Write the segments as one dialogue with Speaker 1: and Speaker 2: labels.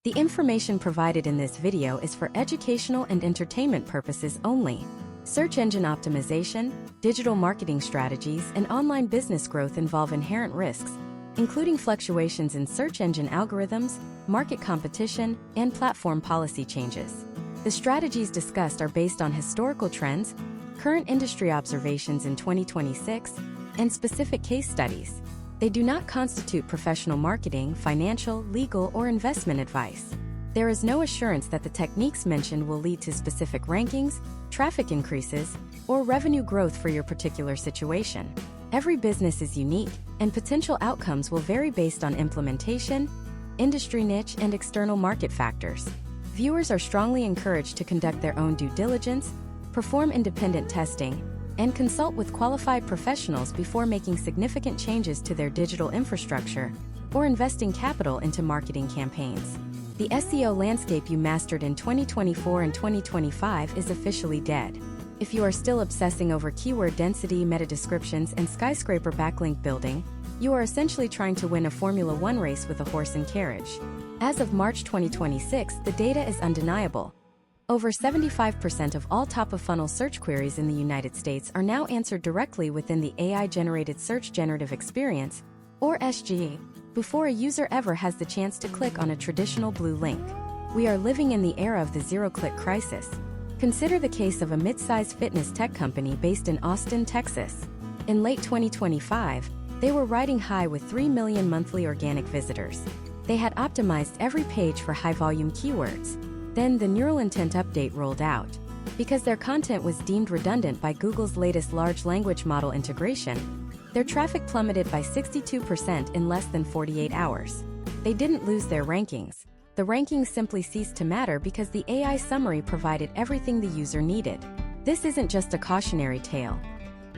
Speaker 1: The information provided in this video is for educational and entertainment purposes only. Search engine optimization, digital marketing strategies, and online business growth involve inherent risks, including fluctuations in search engine algorithms, market competition, and platform policy changes. The strategies discussed are based on historical trends, current industry observations in 2026, and specific case studies. They do not constitute professional marketing, financial, legal, or investment advice. There is no assurance that the techniques mentioned will lead to specific rankings, traffic increases, or revenue growth for your particular situation. Every business is unique, and potential outcomes will vary based on implementation, industry niche, and external market factors. Viewers are strongly encouraged to conduct their own due diligence, perform independent testing, and consult with qualified professionals before making significant changes to their digital infrastructure or investing capital into marketing campaigns. The SEO landscape you mastered in 2024 and 2025 is officially dead. If you are still obsessing over keyword density, meta descriptions, and skyscraper backlink building, you are essentially trying to win a Formula One race with a horse and carriage. As of March 2026, the data is undeniable. Over 75% of all top-of-funnel search queries in the United States are now answered directly within the AI-generated search generative experience, or SGE, before a user ever has the chance to click on a traditional blue link. We are living in the era of the zero-click crisis. Consider the case of a mid-sized fitness tech company based in Austin, Texas. In late 2025, they were riding high with 3 million monthly organic visitors. They had optimized every page for high-volume keywords. Then the neural intent update rolled out. Because their content was deemed redundant by Google's latest large language model integration, their traffic plummeted by 62% in less than 48 hours. They didn't lose their rankings. The rankings simply ceased to matter because the AI summary provided everything the user needed. This isn't just a cautionary tale.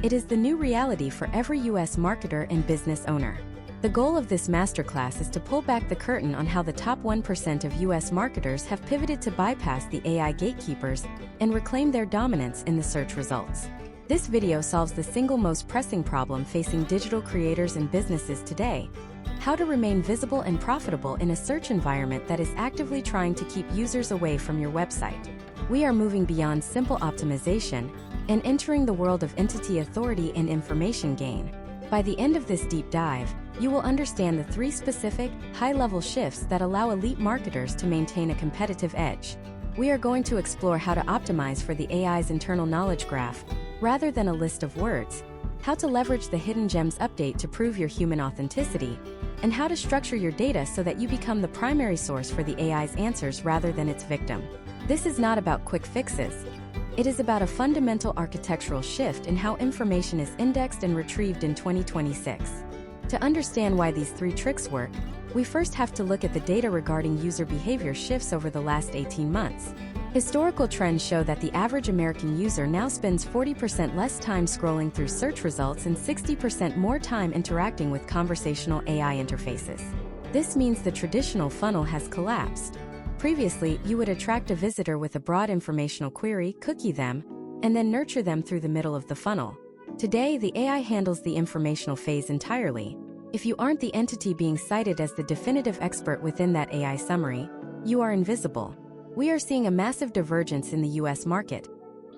Speaker 1: It is the new reality for every US marketer and business owner. The goal of this masterclass is to pull back the curtain on how the top 1% of US marketers have pivoted to bypass the AI gatekeepers and reclaim their dominance in the search results. This video solves the single most pressing problem facing digital creators and businesses today: how to remain visible and profitable in a search environment that is actively trying to keep users away from your website. We are moving beyond simple optimization and entering the world of entity authority and information gain. By the end of this deep dive, you will understand the 3 specific, high-level shifts that allow elite marketers to maintain a competitive edge. We are going to explore how to optimize for the AI's internal knowledge graph, rather than a list of words, how to leverage the Hidden Gems update to prove your human authenticity, and how to structure your data so that you become the primary source for the AI's answers rather than its victim. This is not about quick fixes. It is about a fundamental architectural shift in how information is indexed and retrieved in 2026. To understand why these 3 tricks work, we first have to look at the data regarding user behavior shifts over the last 18 months. Historical trends show that the average American user now spends 40% less time scrolling through search results and 60% more time interacting with conversational AI interfaces. This means the traditional funnel has collapsed. Previously, you would attract a visitor with a broad informational query, cookie them, and then nurture them through the middle of the funnel. Today, the AI handles the informational phase entirely. If you aren't the entity being cited as the definitive expert within that AI summary, you are invisible. We are seeing a massive divergence in the US market.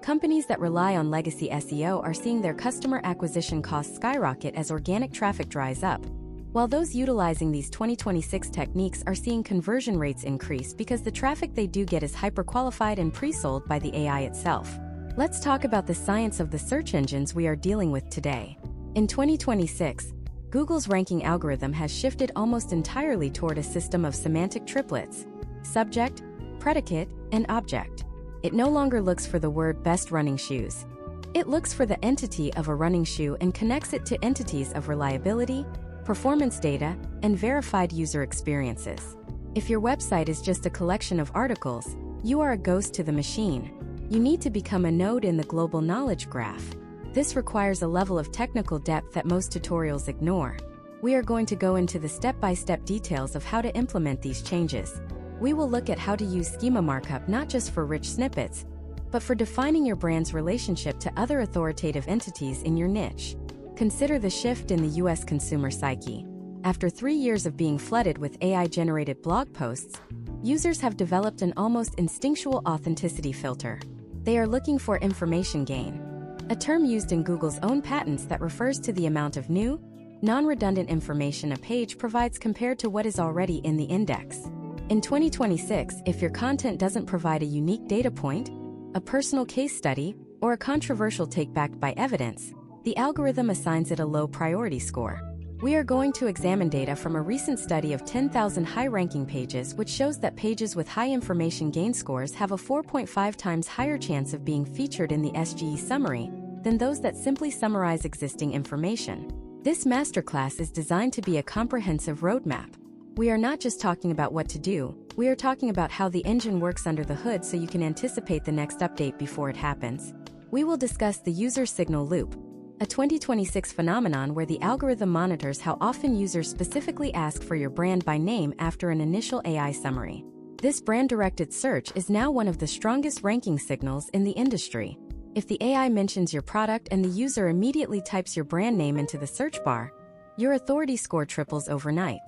Speaker 1: Companies that rely on legacy SEO are seeing their customer acquisition costs skyrocket as organic traffic dries up, while those utilizing these 2026 techniques are seeing conversion rates increase because the traffic they do get is hyper-qualified and pre-sold by the AI itself. Let's talk about the science of the search engines we are dealing with today. In 2026, Google's ranking algorithm has shifted almost entirely toward a system of semantic triplets: subject, predicate, and object. It no longer looks for the word best running shoes. It looks for the entity of a running shoe and connects it to entities of reliability, performance data, and verified user experiences. If your website is just a collection of articles, you are a ghost to the machine. You need to become a node in the global knowledge graph. This requires a level of technical depth that most tutorials ignore. We are going to go into the step-by-step details of how to implement these changes. We will look at how to use schema markup not just for rich snippets, but for defining your brand's relationship to other authoritative entities in your niche. Consider the shift in the US consumer psyche. After 3 years of being flooded with AI-generated blog posts, users have developed an almost instinctual authenticity filter. They are looking for information gain, a term used in Google's own patents that refers to the amount of new, non-redundant information a page provides compared to what is already in the index. In 2026, if your content doesn't provide a unique data point, a personal case study, or a controversial take backed by evidence, the algorithm assigns it a low priority score. We are going to examine data from a recent study of 10,000 high-ranking pages, which shows that pages with high information gain scores have a 4.5 times higher chance of being featured in the SGE summary than those that simply summarize existing information. This masterclass is designed to be a comprehensive roadmap. We are not just talking about what to do, we are talking about how the engine works under the hood so you can anticipate the next update before it happens. We will discuss the user signal loop, a 2026 phenomenon where the algorithm monitors how often users specifically ask for your brand by name after an initial AI summary. This brand-directed search is now one of the strongest ranking signals in the industry. If the AI mentions your product and the user immediately types your brand name into the search bar, your authority score triples overnight.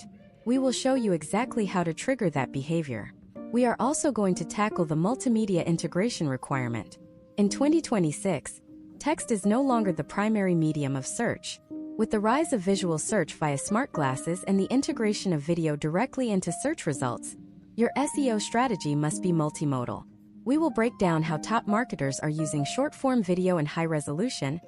Speaker 1: We will show you exactly how to trigger that behavior. We are also going to tackle the multimedia integration requirement. In 2026, text is no longer the primary medium of search. With the rise of visual search via smart glasses and the integration of video directly into search results, your SEO strategy must be multimodal. We will break down how top marketers are using short-form video and high-resolution,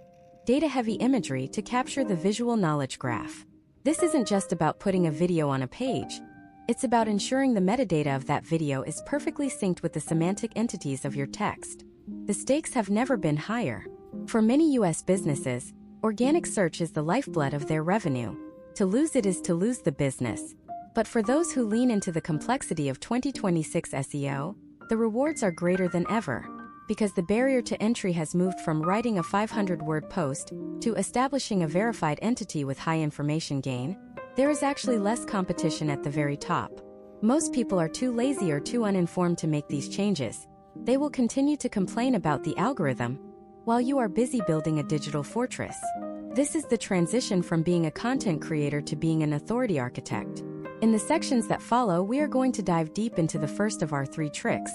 Speaker 1: data-heavy imagery to capture the visual knowledge graph. This isn't just about putting a video on a page. It's about ensuring the metadata of that video is perfectly synced with the semantic entities of your text. The stakes have never been higher. For many US businesses, organic search is the lifeblood of their revenue. To lose it is to lose the business. But for those who lean into the complexity of 2026 SEO, the rewards are greater than ever. Because the barrier to entry has moved from writing a 500-word post to establishing a verified entity with high information gain, there is actually less competition at the very top. Most people are too lazy or too uninformed to make these changes. They will continue to complain about the algorithm while you are busy building a digital fortress. This is the transition from being a content creator to being an authority architect. In the sections that follow, we are going to dive deep into the first of our 3 tricks,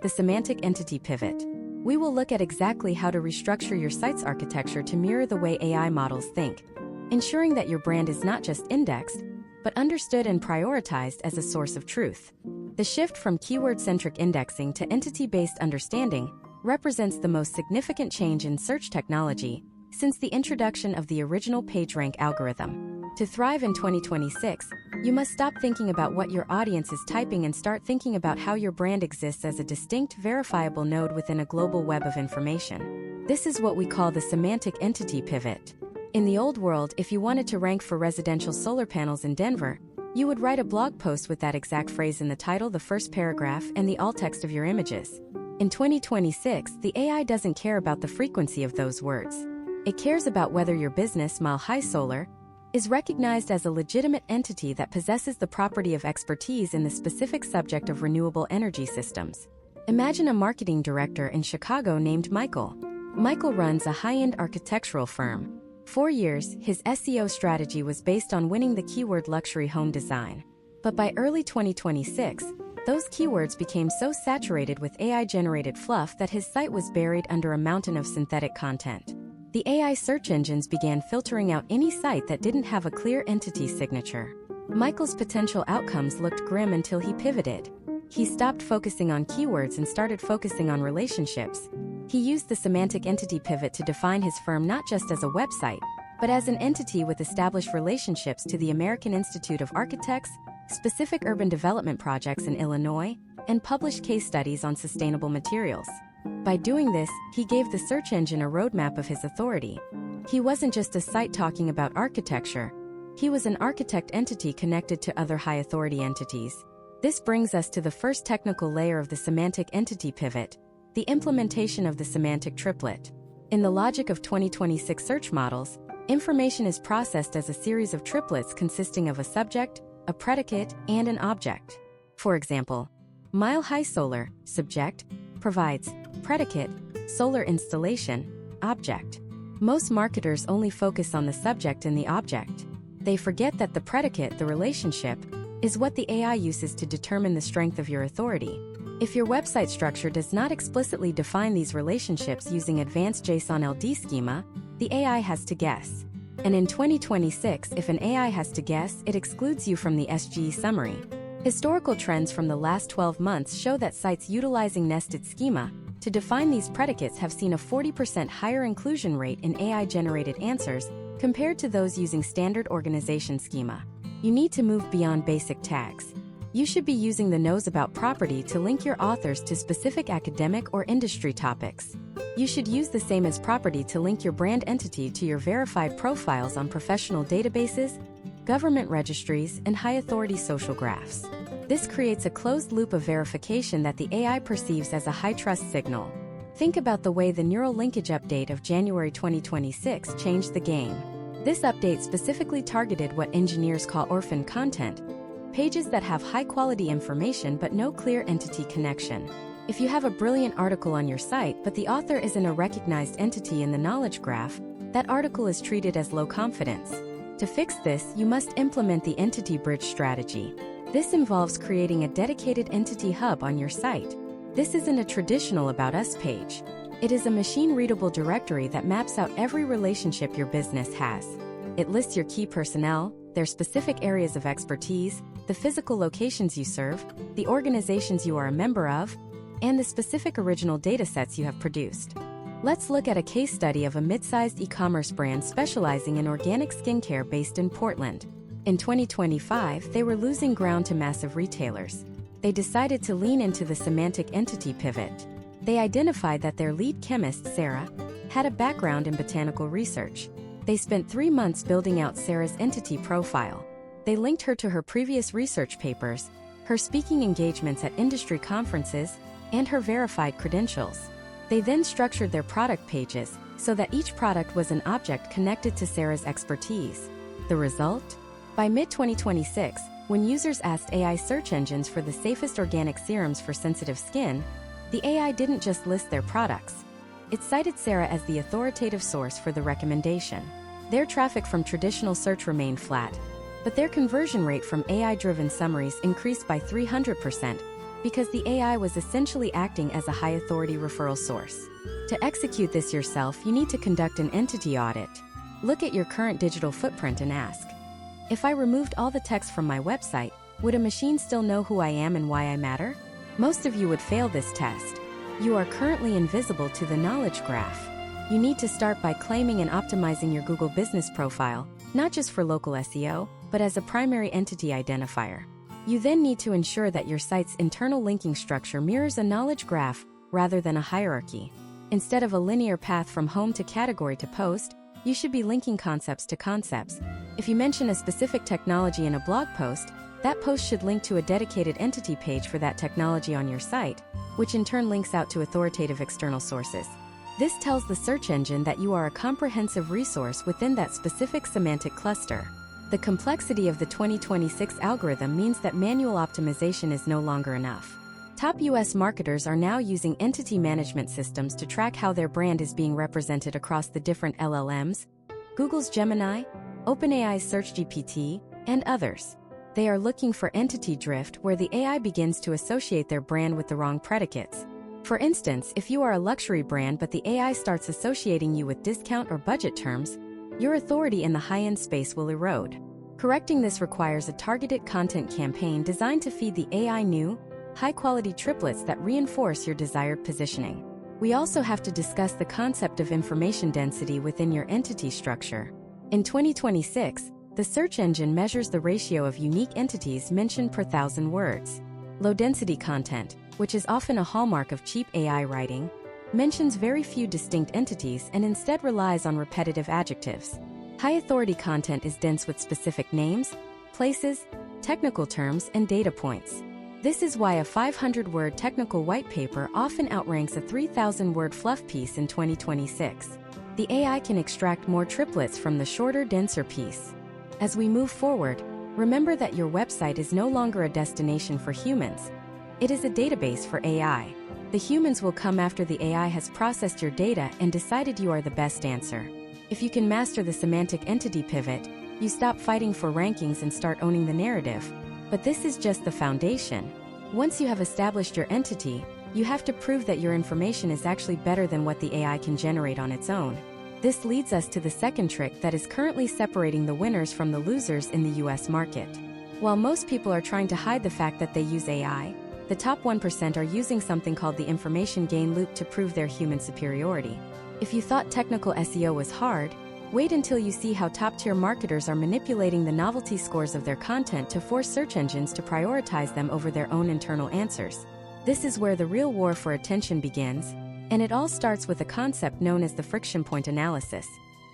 Speaker 1: the semantic entity pivot. We will look at exactly how to restructure your site's architecture to mirror the way AI models think, ensuring that your brand is not just indexed, but understood and prioritized as a source of truth. The shift from keyword-centric indexing to entity-based understanding represents the most significant change in search technology since the introduction of the original PageRank algorithm. To thrive in 2026, you must stop thinking about what your audience is typing and start thinking about how your brand exists as a distinct, verifiable node within a global web of information. This is what we call the semantic entity pivot. In the old world, if you wanted to rank for residential solar panels in Denver, you would write a blog post with that exact phrase in the title, the first paragraph, and the alt text of your images. In 2026, the AI doesn't care about the frequency of those words. It cares about whether your business, Mile High Solar, is recognized as a legitimate entity that possesses the property of expertise in the specific subject of renewable energy systems. Imagine a marketing director in Chicago named Michael. Michael runs a high-end architectural firm. For years, his SEO strategy was based on winning the keyword luxury home design. But by early 2026, those keywords became so saturated with AI-generated fluff that his site was buried under a mountain of synthetic content. The AI search engines began filtering out any site that didn't have a clear entity signature. Michael's potential outcomes looked grim until he pivoted. He stopped focusing on keywords and started focusing on relationships. He used the semantic entity pivot to define his firm not just as a website, but as an entity with established relationships to the American Institute of Architects, specific urban development projects in Illinois, and published case studies on sustainable materials. By doing this, he gave the search engine a roadmap of his authority. He wasn't just a site talking about architecture. He was an architect entity connected to other high-authority entities. This brings us to the first technical layer of the semantic entity pivot, the implementation of the semantic triplet. In the logic of 2026 search models, information is processed as a series of triplets consisting of a subject, a predicate, and an object. For example, Mile High Solar, subject, provides, predicate, solar installation, object. Most marketers only focus on the subject and the object. They forget that the predicate, the relationship, is what the AI uses to determine the strength of your authority. If your website structure does not explicitly define these relationships using advanced JSON LD schema, the AI has to guess. And in 2026, if an AI has to guess, it excludes you from the SGE summary. Historical trends from the last 12 months show that sites utilizing nested schema to define these predicates have seen a 40% higher inclusion rate in AI-generated answers compared to those using standard organization schema. You need to move beyond basic tags. You should be using the knows about property to link your authors to specific academic or industry topics. You should use the same as property to link your brand entity to your verified profiles on professional databases, government registries, and high-authority social graphs. This creates a closed loop of verification that the AI perceives as a high-trust signal. Think about the way the neural linkage update of January 2026 changed the game. This update specifically targeted what engineers call orphan content, pages that have high-quality information but no clear entity connection. If you have a brilliant article on your site but the author isn't a recognized entity in the knowledge graph, that article is treated as low confidence. To fix this, you must implement the entity bridge strategy. This involves creating a dedicated entity hub on your site. This isn't a traditional About Us page. It is a machine-readable directory that maps out every relationship your business has. It lists your key personnel, their specific areas of expertise, the physical locations you serve, the organizations you are a member of, and the specific original datasets you have produced. Let's look at a case study of a mid-sized e-commerce brand specializing in organic skincare based in Portland. In 2025, they were losing ground to massive retailers. They decided to lean into the semantic entity pivot. They identified that their lead chemist, Sarah, had a background in botanical research. They spent 3 months building out Sarah's entity profile. They linked her to her previous research papers, her speaking engagements at industry conferences, and her verified credentials. They then structured their product pages so that each product was an object connected to Sarah's expertise. The result? By mid-2026, when users asked AI search engines for the safest organic serums for sensitive skin, the AI didn't just list their products. It cited Sarah as the authoritative source for the recommendation. Their traffic from traditional search remained flat, but their conversion rate from AI-driven summaries increased by 300%, because the AI was essentially acting as a high-authority referral source. To execute this yourself, you need to conduct an entity audit. Look at your current digital footprint and ask, if I removed all the text from my website, would a machine still know who I am and why I matter? Most of you would fail this test. You are currently invisible to the knowledge graph. You need to start by claiming and optimizing your Google business profile, not just for local SEO, but as a primary entity identifier. You then need to ensure that your site's internal linking structure mirrors a knowledge graph rather than a hierarchy. Instead of a linear path from home to category to post, you should be linking concepts to concepts. If you mention a specific technology in a blog post, that post should link to a dedicated entity page for that technology on your site, which in turn links out to authoritative external sources. This tells the search engine that you are a comprehensive resource within that specific semantic cluster. The complexity of the 2026 algorithm means that manual optimization is no longer enough. Top US marketers are now using entity management systems to track how their brand is being represented across the different LLMs, Google's Gemini, OpenAI's SearchGPT, and others. They are looking for entity drift, where the AI begins to associate their brand with the wrong predicates. For instance, if you are a luxury brand but the AI starts associating you with discount or budget terms, your authority in the high-end space will erode. Correcting this requires a targeted content campaign designed to feed the AI new, high-quality triplets that reinforce your desired positioning. We also have to discuss the concept of information density within your entity structure. In 2026, the search engine measures the ratio of unique entities mentioned per 1,000 words. Low-density content, which is often a hallmark of cheap AI writing, mentions very few distinct entities and instead relies on repetitive adjectives. High-authority content is dense with specific names, places, technical terms, and data points. This is why a 500-word technical white paper often outranks a 3,000-word fluff piece in 2026. The AI can extract more triplets from the shorter, denser piece. As we move forward, remember that your website is no longer a destination for humans. It is a database for AI. The humans will come after the AI has processed your data and decided you are the best answer. If you can master the semantic entity pivot, you stop fighting for rankings and start owning the narrative. But this is just the foundation. Once you have established your entity, you have to prove that your information is actually better than what the AI can generate on its own. This leads us to the second trick that is currently separating the winners from the losers in the US market. While most people are trying to hide the fact that they use AI, the top 1% are using something called the information gain loop to prove their human superiority. If you thought technical SEO was hard, wait until you see how top-tier marketers are manipulating the novelty scores of their content to force search engines to prioritize them over their own internal answers. This is where the real war for attention begins, and it all starts with a concept known as the friction point analysis.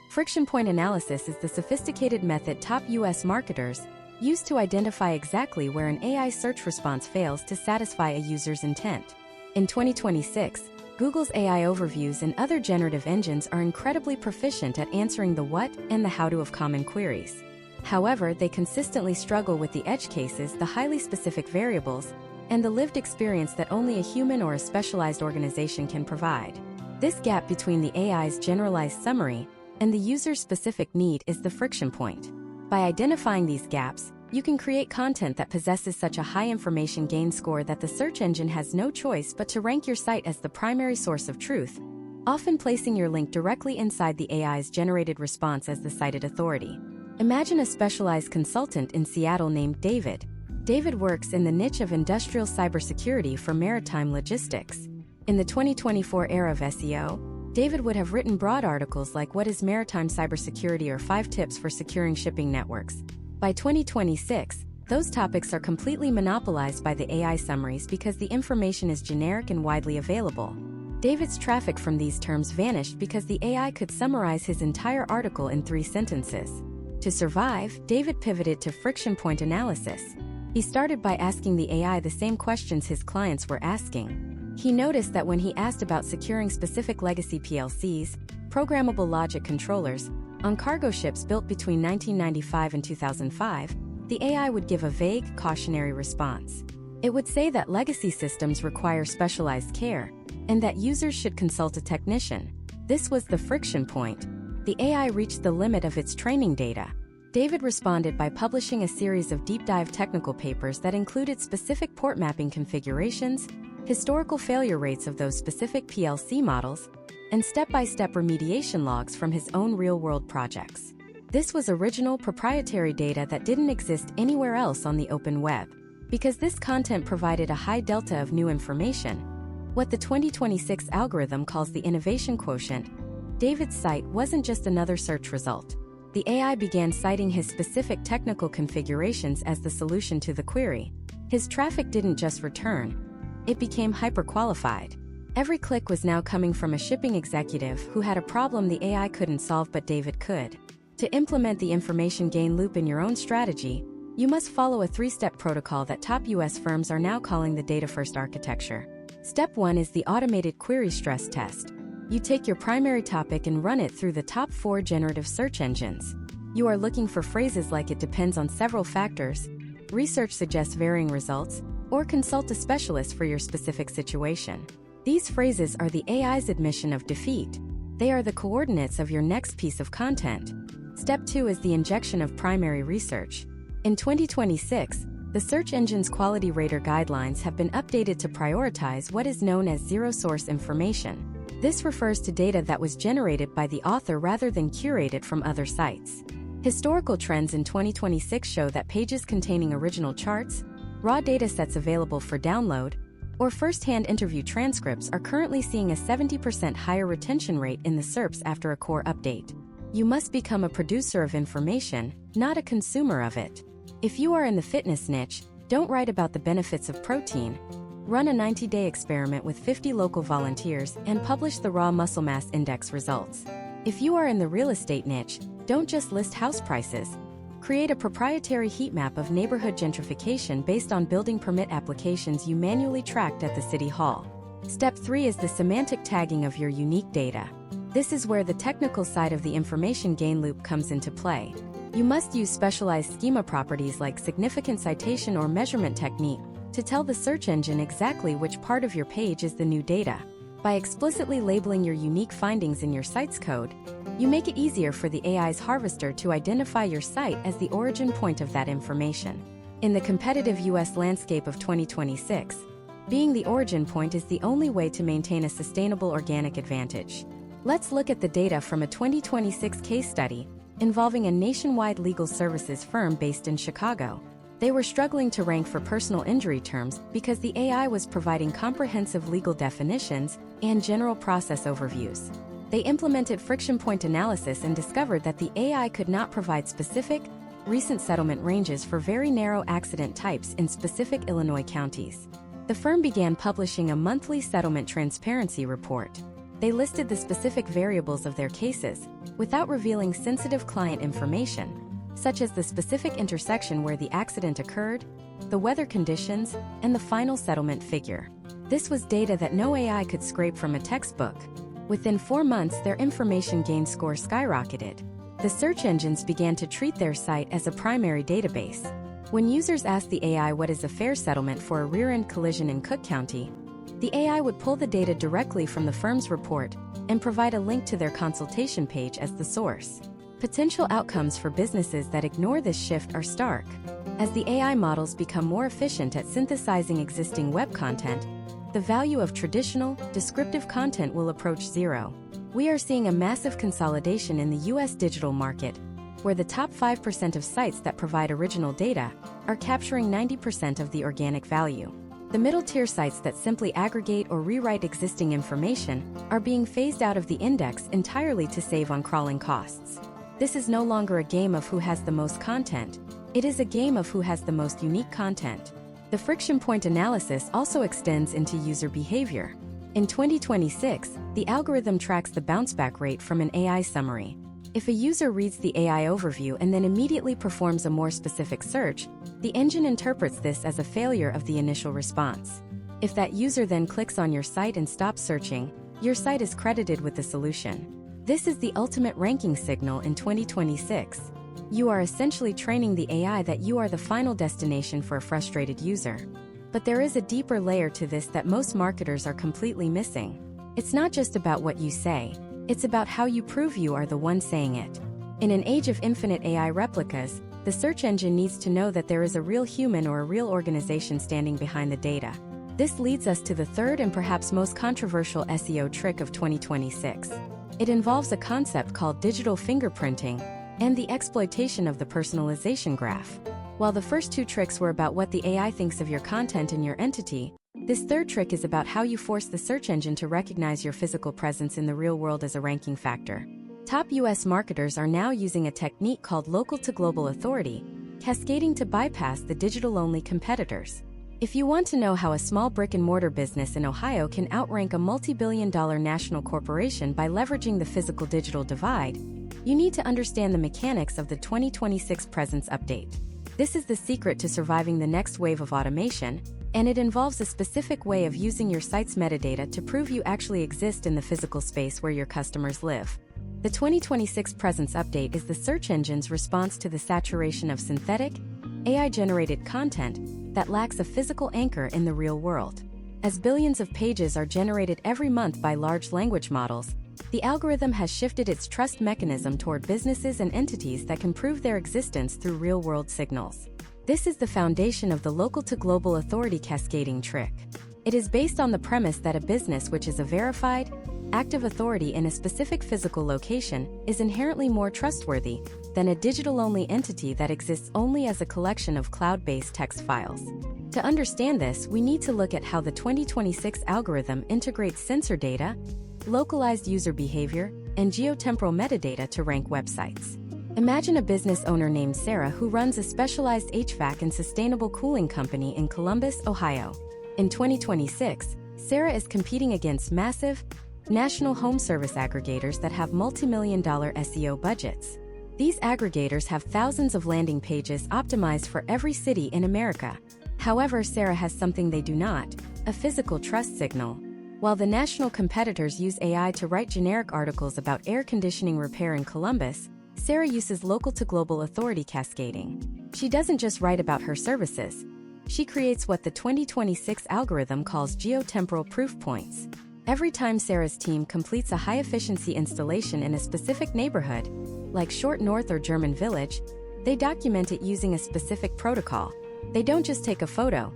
Speaker 1: Friction point analysis is the sophisticated method top US marketers use to identify exactly where an AI search response fails to satisfy a user's intent. In 2026, Google's AI overviews and other generative engines are incredibly proficient at answering the what and the how to of common queries. However, they consistently struggle with the edge cases, the highly specific variables, and the lived experience that only a human or a specialized organization can provide. This gap between the AI's generalized summary and the user's specific need is the friction point. By identifying these gaps, you can create content that possesses such a high information gain score that the search engine has no choice but to rank your site as the primary source of truth, often placing your link directly inside the AI's generated response as the cited authority. Imagine a specialized consultant in Seattle named David. David works in the niche of industrial cybersecurity for maritime logistics. In the 2024 era of SEO, David would have written broad articles like "What is Maritime Cybersecurity?" or "5 Tips for Securing Shipping Networks." By 2026, those topics are completely monopolized by the AI summaries because the information is generic and widely available. David's traffic from these terms vanished because the AI could summarize his entire article in 3 sentences. To survive, David pivoted to friction point analysis. He started by asking the AI the same questions his clients were asking. He noticed that when he asked about securing specific legacy PLCs, programmable logic controllers, on cargo ships built between 1995 and 2005, the AI would give a vague, cautionary response. It would say that legacy systems require specialized care, and that users should consult a technician. This was the friction point. The AI reached the limit of its training data. David responded by publishing a series of deep-dive technical papers that included specific port mapping configurations, historical failure rates of those specific PLC models, and step-by-step remediation logs from his own real-world projects. This was original proprietary data that didn't exist anywhere else on the open web. Because this content provided a high delta of new information, what the 2026 algorithm calls the innovation quotient, David's site wasn't just another search result. The AI began citing his specific technical configurations as the solution to the query. His traffic didn't just return, it became hyper-qualified. Every click was now coming from a shipping executive who had a problem the AI couldn't solve but David could. To implement the information gain loop in your own strategy, you must follow a 3-step protocol that top US firms are now calling the data-first architecture. Step 1 is the automated query stress test. You take your primary topic and run it through the top 4 generative search engines. You are looking for phrases like "it depends on several factors," "research suggests varying results," or "consult a specialist for your specific situation." These phrases are the AI's admission of defeat. They are the coordinates of your next piece of content. Step 2 is the injection of primary research. In 2026, the search engine's quality rater guidelines have been updated to prioritize what is known as zero-source information. This refers to data that was generated by the author rather than curated from other sites. Historical trends in 2026 show that pages containing original charts, raw data sets available for download, or first-hand interview transcripts are currently seeing a 70% higher retention rate in the SERPs after a core update. You must become a producer of information, not a consumer of it. If you are in the fitness niche, don't write about the benefits of protein. Run a 90-day experiment with 50 local volunteers and publish the raw muscle mass index results. If you are in the real estate niche, don't just list house prices. Create a proprietary heat map of neighborhood gentrification based on building permit applications you manually tracked at the city hall. Step 3 is the semantic tagging of your unique data. This is where the technical side of the information gain loop comes into play. You must use specialized schema properties like significant citation or measurement technique to tell the search engine exactly which part of your page is the new data. By explicitly labeling your unique findings in your site's code, you make it easier for the AI's harvester to identify your site as the origin point of that information. In the competitive US landscape of 2026, being the origin point is the only way to maintain a sustainable organic advantage. Let's look at the data from a 2026 case study involving a nationwide legal services firm based in Chicago. They were struggling to rank for personal injury terms because the AI was providing comprehensive legal definitions and general process overviews. They implemented friction point analysis and discovered that the AI could not provide specific, recent settlement ranges for very narrow accident types in specific Illinois counties. The firm began publishing a monthly settlement transparency report. They listed the specific variables of their cases without revealing sensitive client information, such as the specific intersection where the accident occurred, the weather conditions, and the final settlement figure. This was data that no AI could scrape from a textbook. Within 4 months, their information gain score skyrocketed. The search engines began to treat their site as a primary database. When users asked the AI what is a fair settlement for a rear-end collision in Cook County, the AI would pull the data directly from the firm's report and provide a link to their consultation page as the source. Potential outcomes for businesses that ignore this shift are stark. As the AI models become more efficient at synthesizing existing web content, the value of traditional, descriptive content will approach zero. We are seeing a massive consolidation in the US digital market, where the top 5% of sites that provide original data are capturing 90% of the organic value. The middle-tier sites that simply aggregate or rewrite existing information are being phased out of the index entirely to save on crawling costs. This is no longer a game of who has the most content. It is a game of who has the most unique content. The friction point analysis also extends into user behavior. In 2026, the algorithm tracks the bounce-back rate from an AI summary. If a user reads the AI overview and then immediately performs a more specific search, the engine interprets this as a failure of the initial response. If that user then clicks on your site and stops searching, your site is credited with the solution. This is the ultimate ranking signal in 2026. You are essentially training the AI that you are the final destination for a frustrated user. But there is a deeper layer to this that most marketers are completely missing. It's not just about what you say. It's about how you prove you are the one saying it. In an age of infinite AI replicas, the search engine needs to know that there is a real human or a real organization standing behind the data. This leads us to the third and perhaps most controversial SEO trick of 2026. It involves a concept called digital fingerprinting and the exploitation of the personalization graph. While the first two tricks were about what the AI thinks of your content and your entity, this third trick is about how you force the search engine to recognize your physical presence in the real world as a ranking factor. Top US marketers are now using a technique called local to global authority, cascading to bypass the digital-only competitors. If you want to know how a small brick-and-mortar business in Ohio can outrank a multi-billion-dollar national corporation by leveraging the physical-digital divide, you need to understand the mechanics of the 2026 Presence Update. This is the secret to surviving the next wave of automation, and it involves a specific way of using your site's metadata to prove you actually exist in the physical space where your customers live. The 2026 Presence Update is the search engine's response to the saturation of synthetic, AI-generated content that lacks a physical anchor in the real world. As billions of pages are generated every month by large language models, the algorithm has shifted its trust mechanism toward businesses and entities that can prove their existence through real-world signals. This is the foundation of the local-to-global authority cascading trick. It is based on the premise that a business which is a verified, active authority in a specific physical location is inherently more trustworthy than a digital-only entity that exists only as a collection of cloud-based text files. To understand this, we need to look at how the 2026 algorithm integrates sensor data, localized user behavior, and geotemporal metadata to rank websites. Imagine a business owner named Sarah who runs a specialized HVAC and sustainable cooling company in Columbus, Ohio. In 2026, Sarah is competing against massive, national home service aggregators that have multi-million-dollar SEO budgets. These aggregators have thousands of landing pages optimized for every city in America. However, Sarah has something they do not: a physical trust signal. While the national competitors use AI to write generic articles about air conditioning repair in Columbus, Sarah uses local-to-global authority cascading. She doesn't just write about her services. She creates what the 2026 algorithm calls geotemporal proof points. Every time Sarah's team completes a high-efficiency installation in a specific neighborhood, like Short North or German Village, they document it using a specific protocol. They don't just take a photo.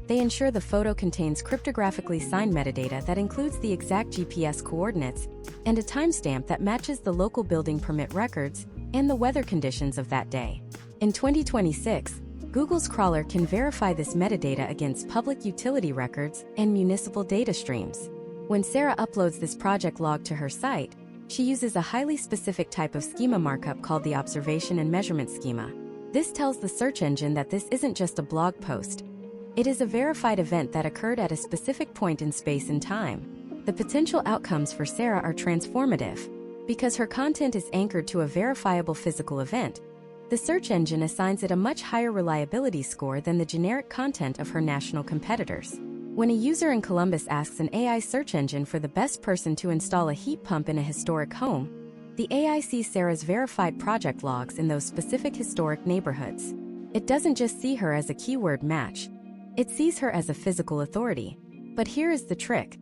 Speaker 1: They ensure the photo contains cryptographically signed metadata that includes the exact GPS coordinates and a timestamp that matches the local building permit records and the weather conditions of that day. In 2026, Google's crawler can verify this metadata against public utility records and municipal data streams. When Sarah uploads this project log to her site, she uses a highly specific type of schema markup called the observation and measurement schema. This tells the search engine that this isn't just a blog post. It is a verified event that occurred at a specific point in space and time. The potential outcomes for Sarah are transformative. Because her content is anchored to a verifiable physical event, the search engine assigns it a much higher reliability score than the generic content of her national competitors. When a user in Columbus asks an AI search engine for the best person to install a heat pump in a historic home, the AI sees Sarah's verified project logs in those specific historic neighborhoods. It doesn't just see her as a keyword match. It sees her as a physical authority. But here is the trick.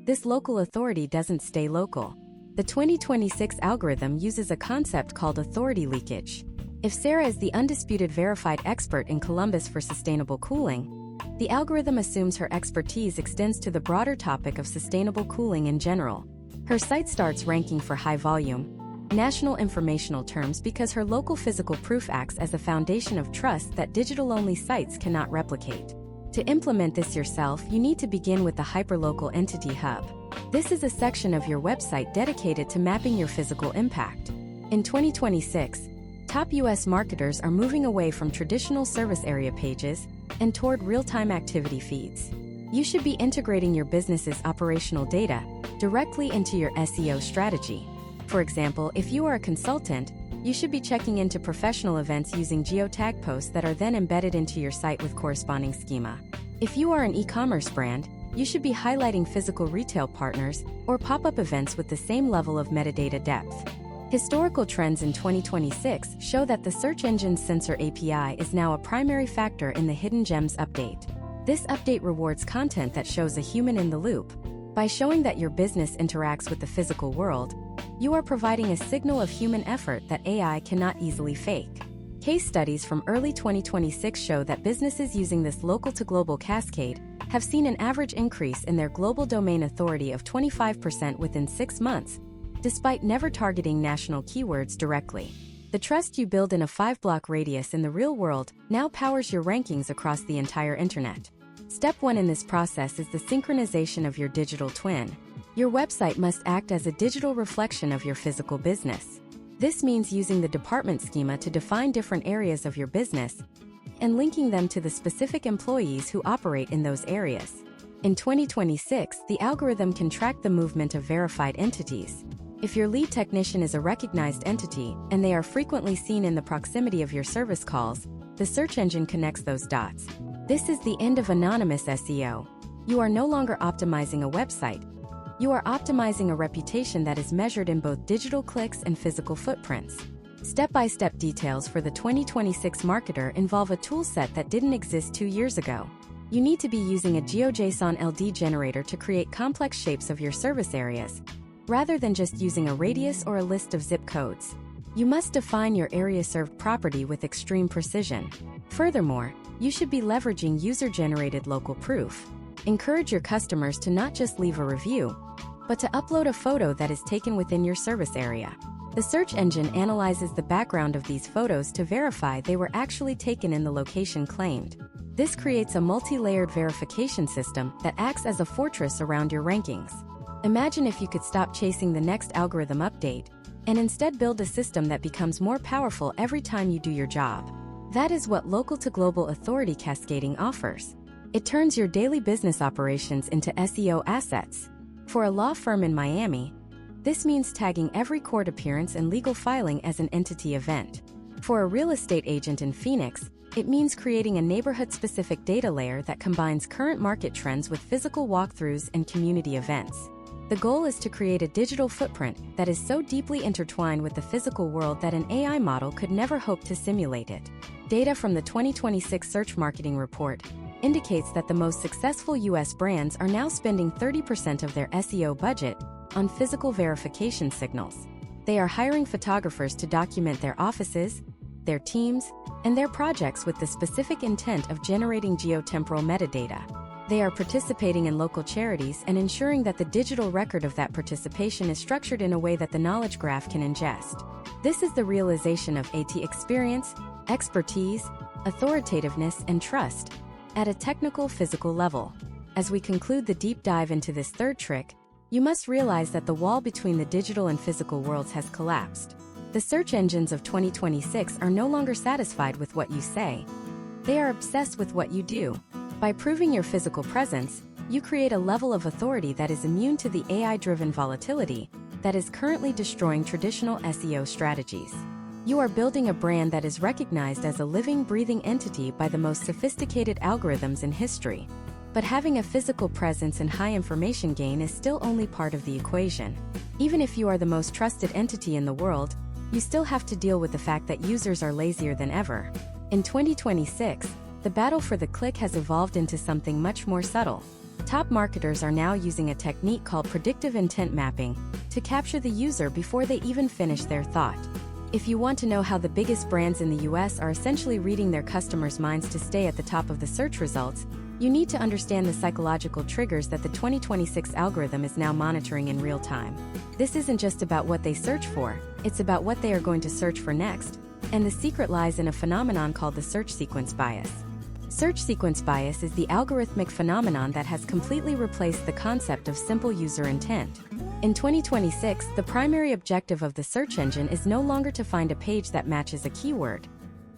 Speaker 1: This local authority doesn't stay local. The 2026 algorithm uses a concept called authority leakage. If Sarah is the undisputed verified expert in Columbus for sustainable cooling, the algorithm assumes her expertise extends to the broader topic of sustainable cooling in general. Her site starts ranking for high-volume, national informational terms because her local physical proof acts as a foundation of trust that digital-only sites cannot replicate. To implement this yourself, you need to begin with the Hyperlocal Entity Hub. This is a section of your website dedicated to mapping your physical impact. In 2026, top US marketers are moving away from traditional service area pages and toward real-time activity feeds. You should be integrating your business's operational data directly into your SEO strategy. For example, if you are a consultant, you should be checking into professional events using geotag posts that are then embedded into your site with corresponding schema. If you are an e-commerce brand, you should be highlighting physical retail partners or pop-up events with the same level of metadata depth. Historical trends in 2026 show that the search engine's sensor API is now a primary factor in the Hidden Gems update. This update rewards content that shows a human in the loop. By showing that your business interacts with the physical world, you are providing a signal of human effort that AI cannot easily fake. Case studies from early 2026 show that businesses using this local-to-global cascade have seen an average increase in their global domain authority of 25% within 6 months, despite never targeting national keywords directly. The trust you build in a 5-block radius in the real world now powers your rankings across the entire internet. Step 1 in this process is the synchronization of your digital twin. Your website must act as a digital reflection of your physical business. This means using the department schema to define different areas of your business and linking them to the specific employees who operate in those areas. In 2026, the algorithm can track the movement of verified entities. If your lead technician is a recognized entity and they are frequently seen in the proximity of your service calls, the search engine connects those dots. This is the end of anonymous SEO. You are no longer optimizing a website. You are optimizing a reputation that is measured in both digital clicks and physical footprints. Step-by-step details for the 2026 marketer involve a toolset that didn't exist 2 years ago. You need to be using a GeoJSON LD generator to create complex shapes of your service areas, rather than just using a radius or a list of zip codes. You must define your area served property with extreme precision. Furthermore, you should be leveraging user-generated local proof. Encourage your customers to not just leave a review, but to upload a photo that is taken within your service area. The search engine analyzes the background of these photos to verify they were actually taken in the location claimed. This creates a multi-layered verification system that acts as a fortress around your rankings. Imagine if you could stop chasing the next algorithm update and instead build a system that becomes more powerful every time you do your job. That is what local-to-global authority cascading offers. It turns your daily business operations into SEO assets. For a law firm in Miami, this means tagging every court appearance and legal filing as an entity event. For a real estate agent in Phoenix, it means creating a neighborhood-specific data layer that combines current market trends with physical walkthroughs and community events. The goal is to create a digital footprint that is so deeply intertwined with the physical world that an AI model could never hope to simulate it. Data from the 2026 Search Marketing Report indicates that the most successful U.S. brands are now spending 30% of their SEO budget on physical verification signals. They are hiring photographers to document their offices, their teams, and their projects with the specific intent of generating geotemporal metadata. They are participating in local charities and ensuring that the digital record of that participation is structured in a way that the knowledge graph can ingest. This is the realization of AT experience, expertise, authoritativeness, and trust at a technical physical level. As we conclude the deep dive into this third trick, you must realize that the wall between the digital and physical worlds has collapsed. The search engines of 2026 are no longer satisfied with what you say. They are obsessed with what you do. By proving your physical presence, you create a level of authority that is immune to the AI-driven volatility that is currently destroying traditional SEO strategies. You are building a brand that is recognized as a living, breathing entity by the most sophisticated algorithms in history. But having a physical presence and high information gain is still only part of the equation. Even if you are the most trusted entity in the world, you still have to deal with the fact that users are lazier than ever. In 2026, the battle for the click has evolved into something much more subtle. Top marketers are now using a technique called predictive intent mapping to capture the user before they even finish their thought. If you want to know how the biggest brands in the US are essentially reading their customers' minds to stay at the top of the search results, you need to understand the psychological triggers that the 2026 algorithm is now monitoring in real time. This isn't just about what they search for, it's about what they are going to search for next, and the secret lies in a phenomenon called the search sequence bias. Search sequence bias is the algorithmic phenomenon that has completely replaced the concept of simple user intent. In 2026, the primary objective of the search engine is no longer to find a page that matches a keyword.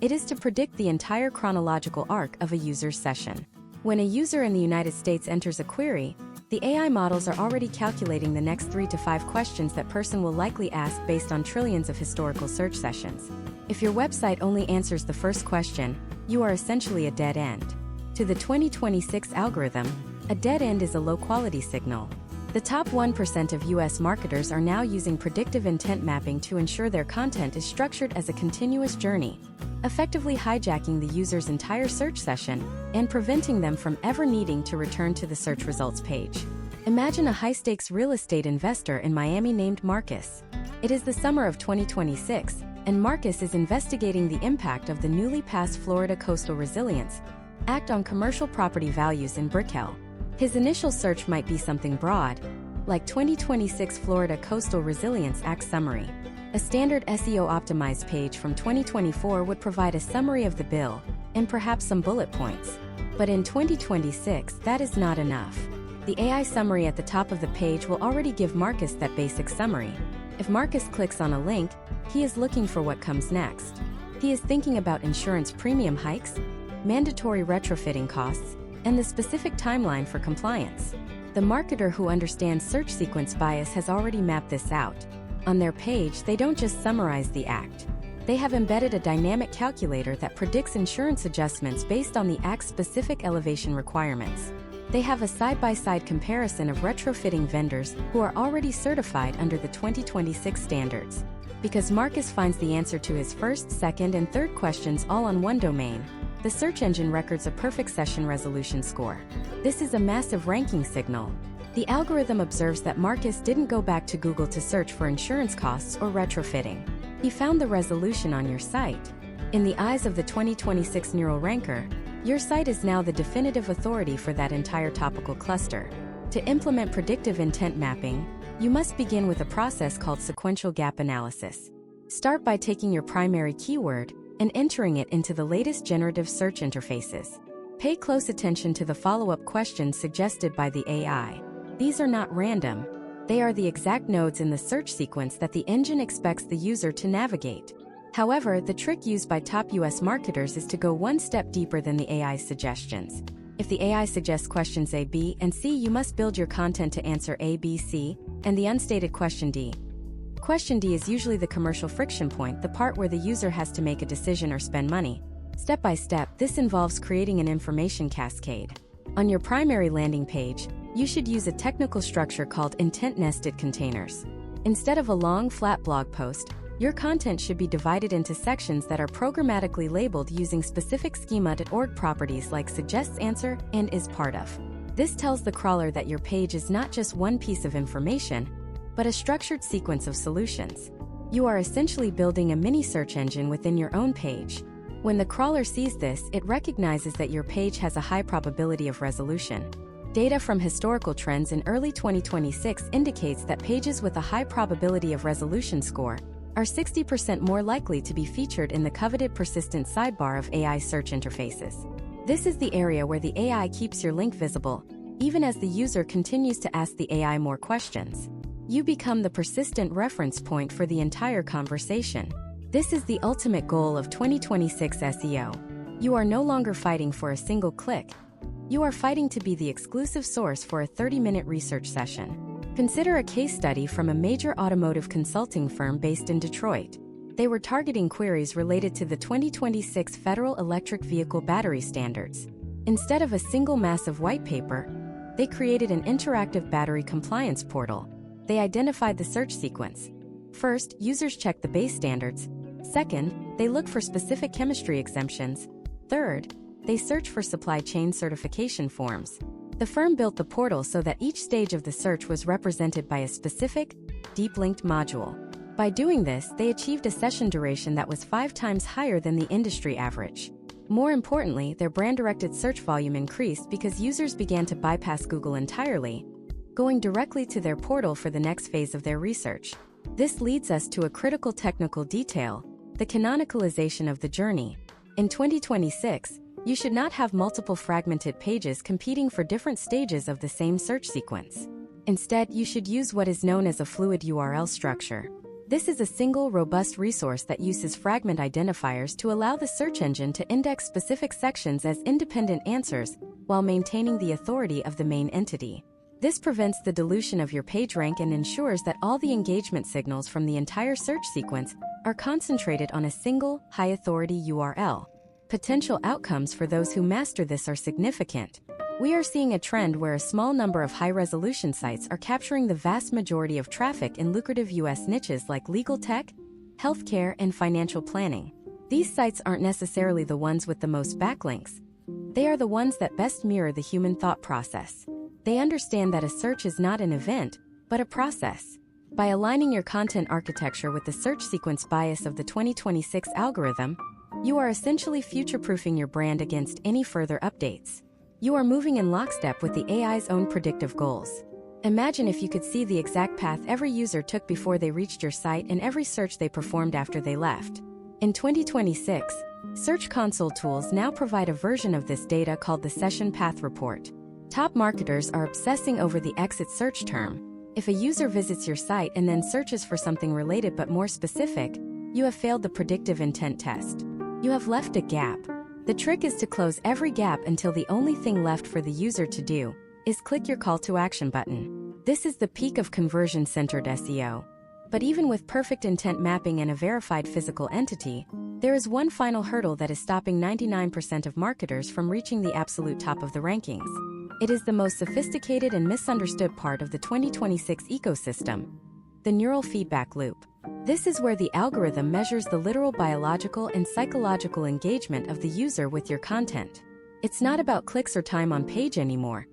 Speaker 1: It is to predict the entire chronological arc of a user's session. When a user in the United States enters a query, the AI models are already calculating the next 3 to 5 questions that person will likely ask based on trillions of historical search sessions. If your website only answers the first question, you are essentially a dead end. To the 2026 algorithm, a dead end is a low-quality signal. The top 1% of US marketers are now using predictive intent mapping to ensure their content is structured as a continuous journey, effectively hijacking the user's entire search session and preventing them from ever needing to return to the search results page. Imagine a high-stakes real estate investor in Miami named Marcus. It is the summer of 2026, and Marcus is investigating the impact of the newly passed Florida Coastal Resilience Act on commercial property values in Brickell. His initial search might be something broad, like 2026 Florida Coastal Resilience Act Summary. A standard SEO-optimized page from 2024 would provide a summary of the bill, and perhaps some bullet points. But in 2026, that is not enough. The AI summary at the top of the page will already give Marcus that basic summary. If Marcus clicks on a link, he is looking for what comes next. He is thinking about insurance premium hikes, mandatory retrofitting costs, and the specific timeline for compliance. The marketer who understands search sequence bias has already mapped this out. On their page, they don't just summarize the act. They have embedded a dynamic calculator that predicts insurance adjustments based on the act's specific elevation requirements. They have a side-by-side comparison of retrofitting vendors who are already certified under the 2026 standards. Because Marcus finds the answer to his first, second, and third questions all on one domain, the search engine records a perfect session resolution score. This is a massive ranking signal. The algorithm observes that Marcus didn't go back to Google to search for insurance costs or retrofitting. He found the resolution on your site. In the eyes of the 2026 neural ranker, your site is now the definitive authority for that entire topical cluster. To implement predictive intent mapping, you must begin with a process called sequential gap analysis. Start by taking your primary keyword and entering it into the latest generative search interfaces. Pay close attention to the follow-up questions suggested by the AI. These are not random. They are the exact nodes in the search sequence that the engine expects the user to navigate. However, the trick used by top US marketers is to go one step deeper than the AI's suggestions. If the AI suggests questions A, B, and C, you must build your content to answer A, B, C, and the unstated question D. Question D is usually the commercial friction point, the part where the user has to make a decision or spend money. Step by step, this involves creating an information cascade. On your primary landing page, you should use a technical structure called intent-nested containers. Instead of a long, flat blog post, your content should be divided into sections that are programmatically labeled using specific schema.org properties like suggests answer and is part of. This tells the crawler that your page is not just one piece of information, but a structured sequence of solutions. You are essentially building a mini search engine within your own page. When the crawler sees this, it recognizes that your page has a high probability of resolution. Data from historical trends in early 2026 indicates that pages with a high probability of resolution score are 60% more likely to be featured in the coveted persistent sidebar of AI search interfaces. This is the area where the AI keeps your link visible, even as the user continues to ask the AI more questions. You become the persistent reference point for the entire conversation. This is the ultimate goal of 2026 SEO. You are no longer fighting for a single click. You are fighting to be the exclusive source for a 30-minute research session. Consider a case study from a major automotive consulting firm based in Detroit. They were targeting queries related to the 2026 Federal Electric Vehicle Battery Standards. Instead of a single massive white paper, they created an interactive battery compliance portal. They identified the search sequence. First, users check the base standards. Second, they look for specific chemistry exemptions. Third, they search for supply chain certification forms. The firm built the portal so that each stage of the search was represented by a specific, deep-linked module. By doing this, they achieved a session duration that was 5 times higher than the industry average. More importantly, their brand-directed search volume increased because users began to bypass Google entirely, going directly to their portal for the next phase of their research. This leads us to a critical technical detail: the canonicalization of the journey. In 2026, you should not have multiple fragmented pages competing for different stages of the same search sequence. Instead, you should use what is known as a fluid URL structure. This is a single, robust resource that uses fragment identifiers to allow the search engine to index specific sections as independent answers while maintaining the authority of the main entity. This prevents the dilution of your PageRank and ensures that all the engagement signals from the entire search sequence are concentrated on a single, high-authority URL. Potential outcomes for those who master this are significant. We are seeing a trend where a small number of high-resolution sites are capturing the vast majority of traffic in lucrative US niches like legal tech, healthcare, and financial planning. These sites aren't necessarily the ones with the most backlinks. They are the ones that best mirror the human thought process. They understand that a search is not an event, but a process. By aligning your content architecture with the search sequence bias of the 2026 algorithm, you are essentially future-proofing your brand against any further updates. You are moving in lockstep with the AI's own predictive goals. Imagine if you could see the exact path every user took before they reached your site and every search they performed after they left. In 2026, Search Console tools now provide a version of this data called the Session Path Report. Top marketers are obsessing over the exit search term. If a user visits your site and then searches for something related but more specific, you have failed the predictive intent test. You have left a gap. The trick is to close every gap until the only thing left for the user to do is click your call to action button. This is the peak of conversion-centered SEO. But even with perfect intent mapping and a verified physical entity, there is one final hurdle that is stopping 99% of marketers from reaching the absolute top of the rankings. It is the most sophisticated and misunderstood part of the 2026 ecosystem: the neural feedback loop. This is where the algorithm measures the literal biological and psychological engagement of the user with your content. It's not about clicks or time on page anymore.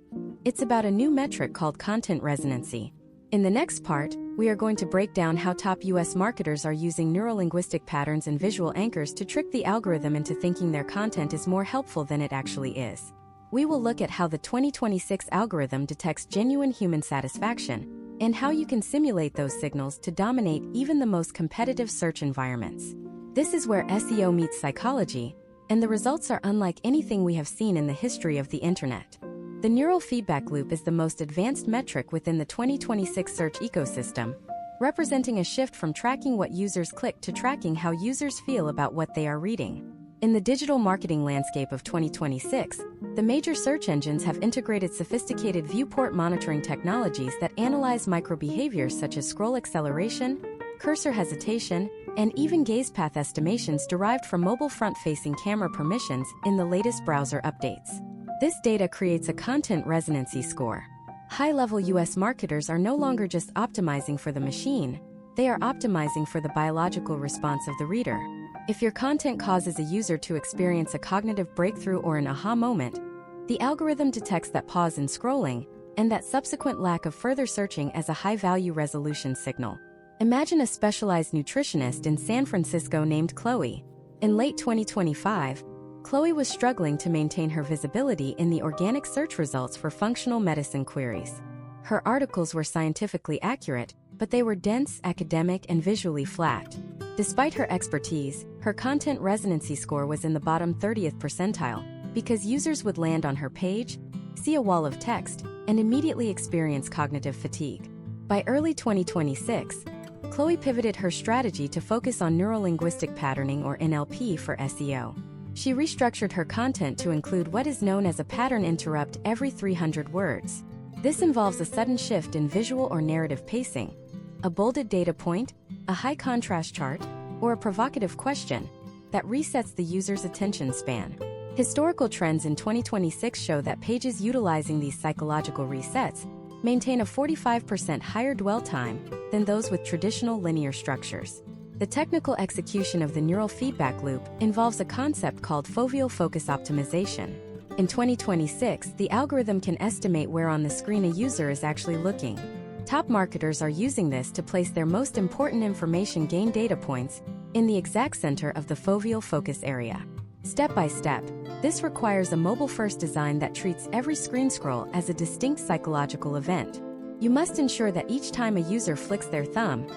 Speaker 1: It's about a new metric called content resonancy. In the next part, we are going to break down how top US marketers are using neurolinguistic patterns and visual anchors to trick the algorithm into thinking their content is more helpful than it actually is. We will look at how the 2026 algorithm detects genuine human satisfaction and how you can simulate those signals to dominate even the most competitive search environments. This is where SEO meets psychology, and the results are unlike anything we have seen in the history of the internet. The neural feedback loop is the most advanced metric within the 2026 search ecosystem, representing a shift from tracking what users click to tracking how users feel about what they are reading. In the digital marketing landscape of 2026, the major search engines have integrated sophisticated viewport monitoring technologies that analyze microbehaviors such as scroll acceleration, cursor hesitation, and even gaze path estimations derived from mobile front-facing camera permissions in the latest browser updates. This data creates a content resonancy score. High-level US marketers are no longer just optimizing for the machine, they are optimizing for the biological response of the reader. If your content causes a user to experience a cognitive breakthrough or an aha moment, the algorithm detects that pause in scrolling and that subsequent lack of further searching as a high-value resolution signal. Imagine a specialized nutritionist in San Francisco named Chloe. In late 2025, Chloe was struggling to maintain her visibility in the organic search results for functional medicine queries. Her articles were scientifically accurate, but they were dense, academic, and visually flat. Despite her expertise, her content resonancy score was in the bottom 30th percentile because users would land on her page, see a wall of text, and immediately experience cognitive fatigue. By early 2026, Chloe pivoted her strategy to focus on neurolinguistic patterning or NLP for SEO. She restructured her content to include what is known as a pattern interrupt every 300 words. This involves a sudden shift in visual or narrative pacing, a bolded data point, a high contrast chart, or a provocative question that resets the user's attention span. Historical trends in 2026 show that pages utilizing these psychological resets maintain a 45% higher dwell time than those with traditional linear structures. The technical execution of the neural feedback loop involves a concept called foveal focus optimization. In 2026, the algorithm can estimate where on the screen a user is actually looking. Top marketers are using this to place their most important information gain data points in the exact center of the foveal focus area. Step by step, this requires a mobile-first design that treats every screen scroll as a distinct psychological event. You must ensure that each time a user flicks their thumb,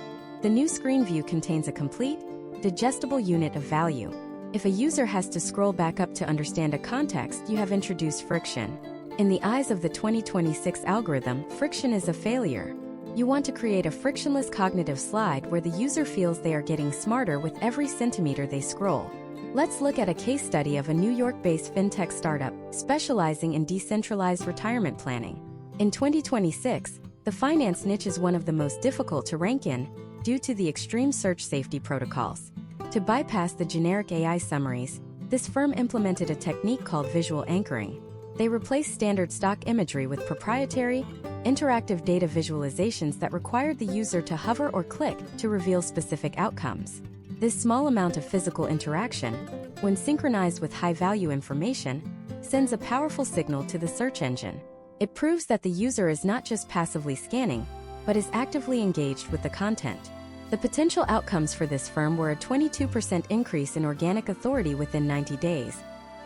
Speaker 1: the new screen view contains a complete, digestible unit of value. If a user has to scroll back up to understand a context, you have introduced friction. In the eyes of the 2026 algorithm, friction is a failure. You want to create a frictionless cognitive slide where the user feels they are getting smarter with every centimeter they scroll. Let's look at a case study of a New York-based fintech startup specializing in decentralized retirement planning. In 2026, the finance niche is one of the most difficult to rank in due to the extreme search safety protocols. To bypass the generic AI summaries, this firm implemented a technique called visual anchoring. They replaced standard stock imagery with proprietary, interactive data visualizations that required the user to hover or click to reveal specific outcomes. This small amount of physical interaction, when synchronized with high-value information, sends a powerful signal to the search engine. It proves that the user is not just passively scanning, but is actively engaged with the content. The potential outcomes for this firm were a 22% increase in organic authority within 90 days,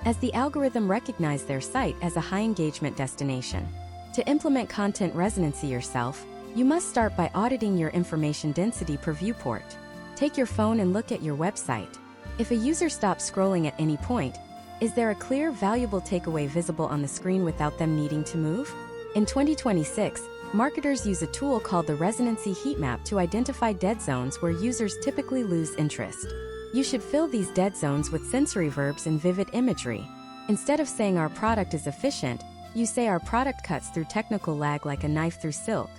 Speaker 1: as the algorithm recognized their site as a high-engagement destination. To implement content resonancy yourself, you must start by auditing your information density per viewport. Take your phone and look at your website. If a user stops scrolling at any point, is there a clear, valuable takeaway visible on the screen without them needing to move? In 2026, marketers use a tool called the resonancy heat map to identify dead zones where users typically lose interest. You should fill these dead zones with sensory verbs and vivid imagery. Instead of saying our product is efficient, you say our product cuts through technical lag like a knife through silk.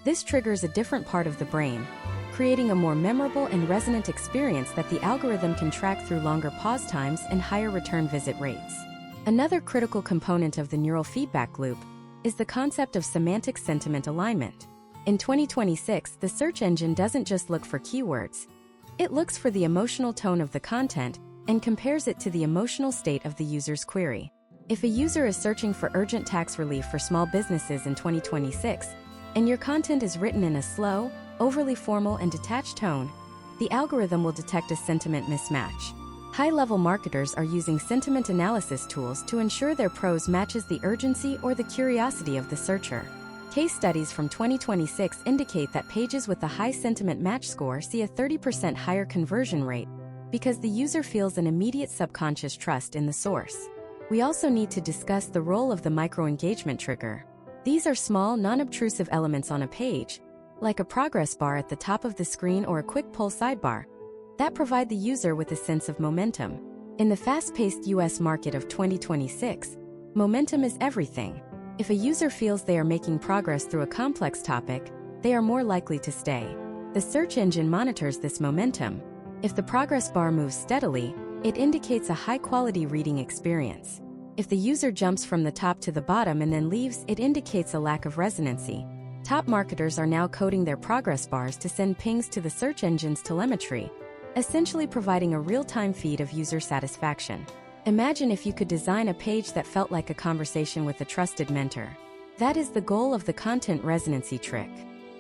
Speaker 1: This triggers a different part of the brain, creating a more memorable and resonant experience that the algorithm can track through longer pause times and higher return visit rates. Another critical component of the neural feedback loop is the concept of semantic sentiment alignment. In 2026, the search engine doesn't just look for keywords. It looks for the emotional tone of the content and compares it to the emotional state of the user's query. If a user is searching for urgent tax relief for small businesses in 2026, and your content is written in a slow, overly formal and detached tone, the algorithm will detect a sentiment mismatch. High-level marketers are using sentiment analysis tools to ensure their prose matches the urgency or the curiosity of the searcher. Case studies from 2026 indicate that pages with a high sentiment match score see a 30% higher conversion rate because the user feels an immediate subconscious trust in the source. We also need to discuss the role of the micro-engagement trigger. These are small, non-obtrusive elements on a page, like a progress bar at the top of the screen or a quick pull sidebar, that provide the user with a sense of momentum. In the fast-paced US market of 2026, momentum is everything. If a user feels they are making progress through a complex topic, they are more likely to stay. The search engine monitors this momentum. If the progress bar moves steadily, it indicates a high-quality reading experience. If the user jumps from the top to the bottom and then leaves, it indicates a lack of resonancy. Top marketers are now coding their progress bars to send pings to the search engine's telemetry, essentially providing a real-time feed of user satisfaction. Imagine if you could design a page that felt like a conversation with a trusted mentor. That is the goal of the content resonancy trick.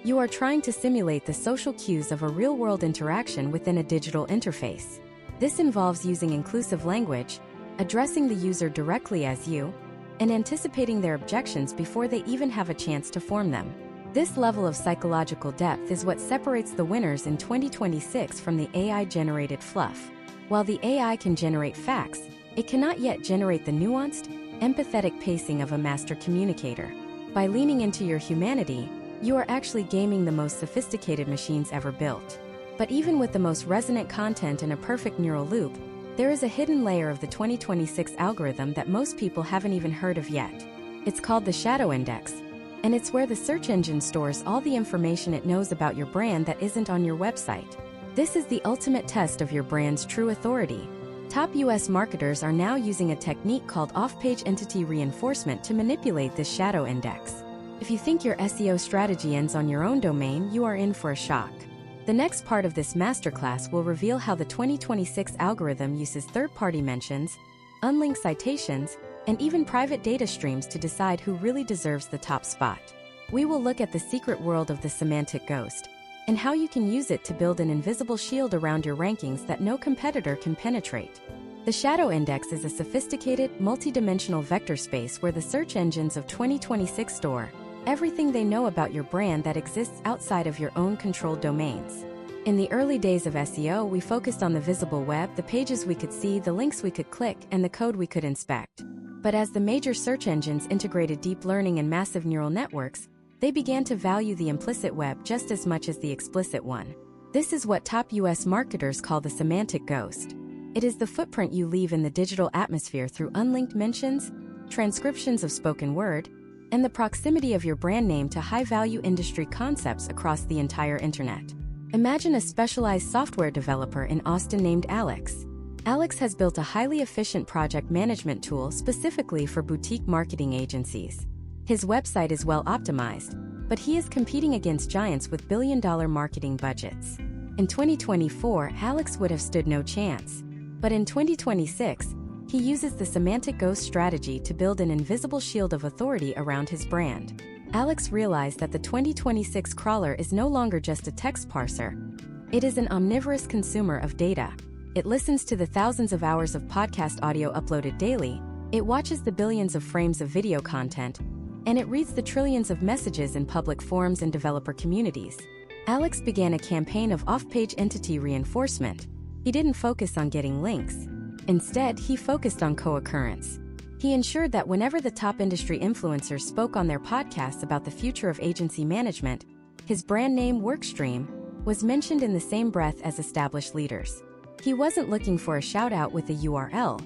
Speaker 1: You are trying to simulate the social cues of a real-world interaction within a digital interface. This involves using inclusive language, addressing the user directly as you, and anticipating their objections before they even have a chance to form them. This level of psychological depth is what separates the winners in 2026 from the AI-generated fluff. While the AI can generate facts, it cannot yet generate the nuanced, empathetic pacing of a master communicator. By leaning into your humanity, you are actually gaming the most sophisticated machines ever built. But even with the most resonant content and a perfect neural loop, there is a hidden layer of the 2026 algorithm that most people haven't even heard of yet. It's called the shadow index, and it's where the search engine stores all the information it knows about your brand that isn't on your website. This is the ultimate test of your brand's true authority. Top US marketers are now using a technique called off-page entity reinforcement to manipulate this shadow index. If you think your SEO strategy ends on your own domain, you are in for a shock. The next part of this masterclass will reveal how the 2026 algorithm uses third-party mentions, unlinked citations, and even private data streams to decide who really deserves the top spot. We will look at the secret world of the semantic ghost, and how you can use it to build an invisible shield around your rankings that no competitor can penetrate. The shadow index is a sophisticated, multi-dimensional vector space where the search engines of 2026 store everything they know about your brand that exists outside of your own controlled domains. In the early days of SEO, we focused on the visible web, the pages we could see, the links we could click, and the code we could inspect. But as the major search engines integrated deep learning and massive neural networks, they began to value the implicit web just as much as the explicit one. This is what top US marketers call the semantic ghost. It is the footprint you leave in the digital atmosphere through unlinked mentions, transcriptions of spoken word, and the proximity of your brand name to high-value industry concepts across the entire internet. Imagine a specialized software developer in Austin named Alex. Alex has built a highly efficient project management tool specifically for boutique marketing agencies. His website is well optimized, but he is competing against giants with billion-dollar marketing budgets. In 2024, Alex would have stood no chance. But in 2026, he uses the semantic ghost strategy to build an invisible shield of authority around his brand. Alex realized that the 2026 crawler is no longer just a text parser. It is an omnivorous consumer of data. It listens to the thousands of hours of podcast audio uploaded daily, it watches the billions of frames of video content, and it reads the trillions of messages in public forums and developer communities. Alex began a campaign of off-page entity reinforcement. He didn't focus on getting links. Instead, he focused on co-occurrence. He ensured that whenever the top industry influencers spoke on their podcasts about the future of agency management, his brand name workstream was mentioned in the same breath as established leaders. He wasn't looking for a shout-out with a URL.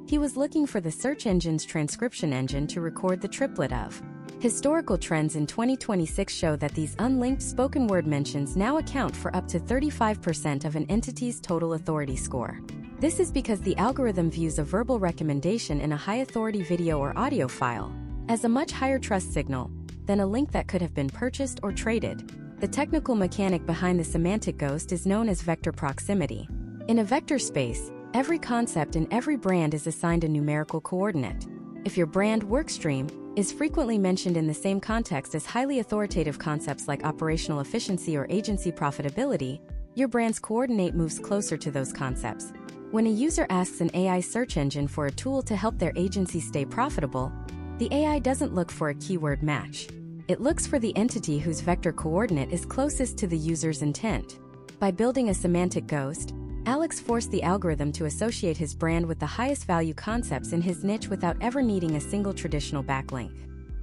Speaker 1: He was looking for the search engine's transcription engine to record the triplet of. Historical trends in 2026 show that these unlinked spoken word mentions now account for up to 35% of an entity's total authority score. This is because the algorithm views a verbal recommendation in a high-authority video or audio file as a much higher trust signal than a link that could have been purchased or traded. The technical mechanic behind the semantic ghost is known as vector proximity. In a vector space, every concept in every brand is assigned a numerical coordinate. If your brand workstream is frequently mentioned in the same context as highly authoritative concepts like operational efficiency or agency profitability, your brand's coordinate moves closer to those concepts. When a user asks an AI search engine for a tool to help their agency stay profitable, the AI doesn't look for a keyword match. It looks for the entity whose vector coordinate is closest to the user's intent. By building a semantic ghost, Alex forced the algorithm to associate his brand with the highest value concepts in his niche without ever needing a single traditional backlink.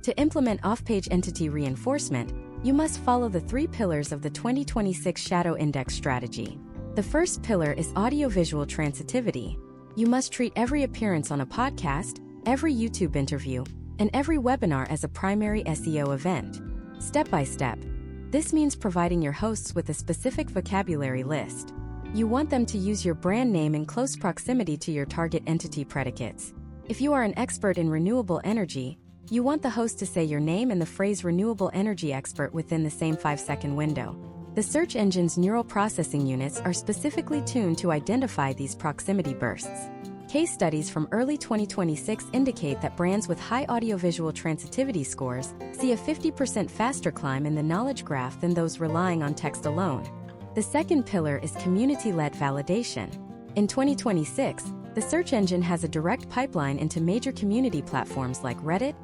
Speaker 1: To implement off-page entity reinforcement, you must follow the 3 pillars of the 2026 Shadow Index strategy. The first pillar is audiovisual transitivity. You must treat every appearance on a podcast, every YouTube interview, and every webinar as a primary SEO event. Step by step. This means providing your hosts with a specific vocabulary list. You want them to use your brand name in close proximity to your target entity predicates. If you are an expert in renewable energy, you want the host to say your name and the phrase renewable energy expert within the same 5-second window. The search engine's neural processing units are specifically tuned to identify these proximity bursts. Case studies from early 2026 indicate that brands with high audiovisual transitivity scores see a 50% faster climb in the knowledge graph than those relying on text alone. The second pillar is community-led validation. In 2026, the search engine has a direct pipeline into major community platforms like Reddit,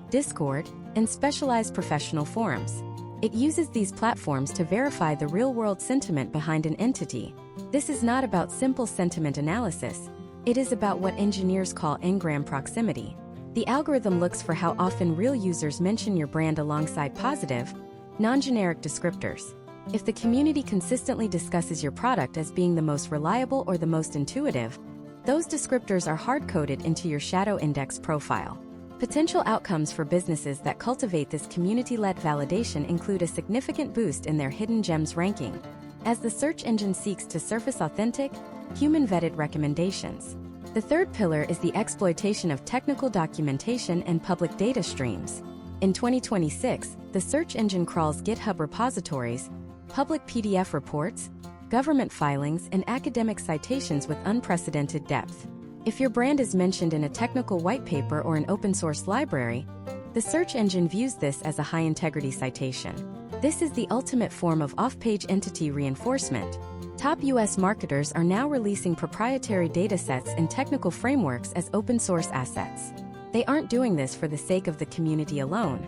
Speaker 1: Discord, and specialized professional forums. It uses these platforms to verify the real-world sentiment behind an entity. This is not about simple sentiment analysis. It is about what engineers call n-gram proximity. The algorithm looks for how often real users mention your brand alongside positive, non-generic descriptors. If the community consistently discusses your product as being the most reliable or the most intuitive, those descriptors are hard-coded into your shadow index profile. Potential outcomes for businesses that cultivate this community-led validation include a significant boost in their hidden gems ranking, as the search engine seeks to surface authentic, human-vetted recommendations. The third pillar is the exploitation of technical documentation and public data streams. In 2026, the search engine crawls GitHub repositories, public PDF reports, government filings, and academic citations with unprecedented depth. If your brand is mentioned in a technical white paper or an open-source library, the search engine views this as a high-integrity citation. This is the ultimate form of off-page entity reinforcement. Top US marketers are now releasing proprietary datasets and technical frameworks as open-source assets. They aren't doing this for the sake of the community alone.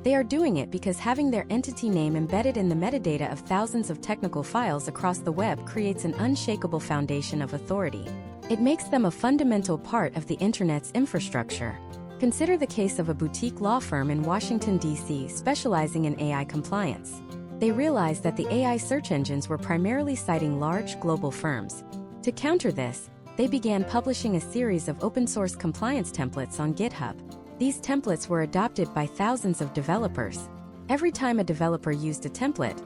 Speaker 1: They are doing it because having their entity name embedded in the metadata of thousands of technical files across the web creates an unshakable foundation of authority. It makes them a fundamental part of the internet's infrastructure. Consider the case of a boutique law firm in Washington, D.C. specializing in AI compliance. They realized that the AI search engines were primarily citing large global firms. To counter this, they began publishing a series of open-source compliance templates on GitHub. These templates were adopted by thousands of developers. Every time a developer used a template,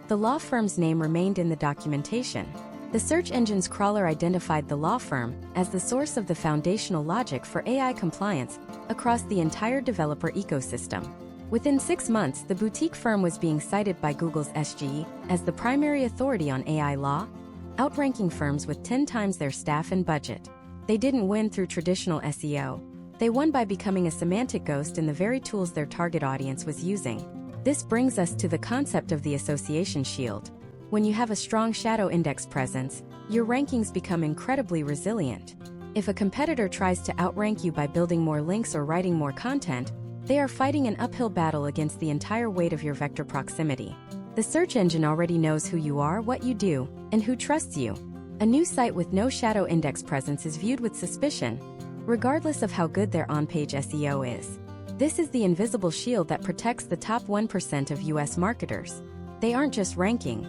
Speaker 1: the law firm's name remained in the documentation. The search engine's crawler identified the law firm as the source of the foundational logic for AI compliance across the entire developer ecosystem. Within 6 months, the boutique firm was being cited by Google's SGE as the primary authority on AI law, outranking firms with 10 times their staff and budget. They didn't win through traditional SEO. They won by becoming a semantic ghost in the very tools their target audience was using. This brings us to the concept of the association shield. When you have a strong shadow index presence, your rankings become incredibly resilient. If a competitor tries to outrank you by building more links or writing more content, they are fighting an uphill battle against the entire weight of your vector proximity. The search engine already knows who you are, what you do, and who trusts you. A new site with no shadow index presence is viewed with suspicion, regardless of how good their on-page SEO is. This is the invisible shield that protects the top 1% of US marketers. They aren't just ranking.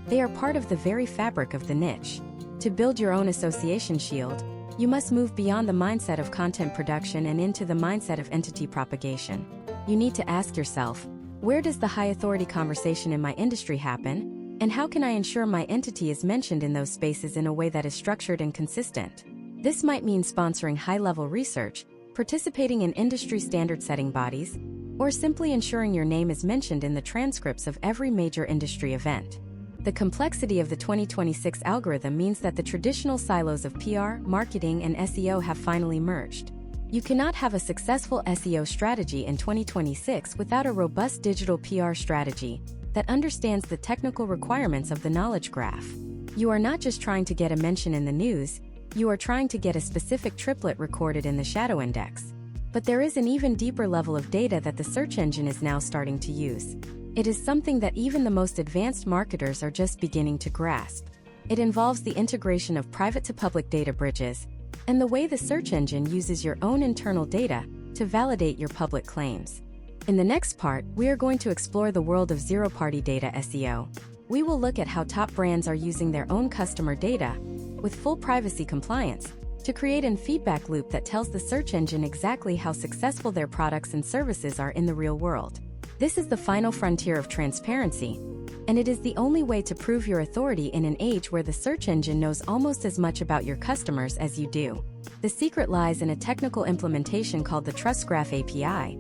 Speaker 1: They are part of the very fabric of the niche. To build your own association shield, you must move beyond the mindset of content production and into the mindset of entity propagation. You need to ask yourself, where does the high-authority conversation in my industry happen? And how can I ensure my entity is mentioned in those spaces in a way that is structured and consistent? This might mean sponsoring high-level research, participating in industry standard-setting bodies, or simply ensuring your name is mentioned in the transcripts of every major industry event. The complexity of the 2026 algorithm means that the traditional silos of PR, marketing, and SEO have finally merged. You cannot have a successful SEO strategy in 2026 without a robust digital PR strategy that understands the technical requirements of the knowledge graph. You are not just trying to get a mention in the news, you are trying to get a specific triplet recorded in the shadow index. But there is an even deeper level of data that the search engine is now starting to use. It is something that even the most advanced marketers are just beginning to grasp. It involves the integration of private-to-public data bridges, and the way the search engine uses your own internal data to validate your public claims. In the next part, we are going to explore the world of zero-party data SEO. We will look at how top brands are using their own customer data, with full privacy compliance, to create a feedback loop that tells the search engine exactly how successful their products and services are in the real world. This is the final frontier of transparency, and it is the only way to prove your authority in an age where the search engine knows almost as much about your customers as you do. The secret lies in a technical implementation called the Trust Graph API,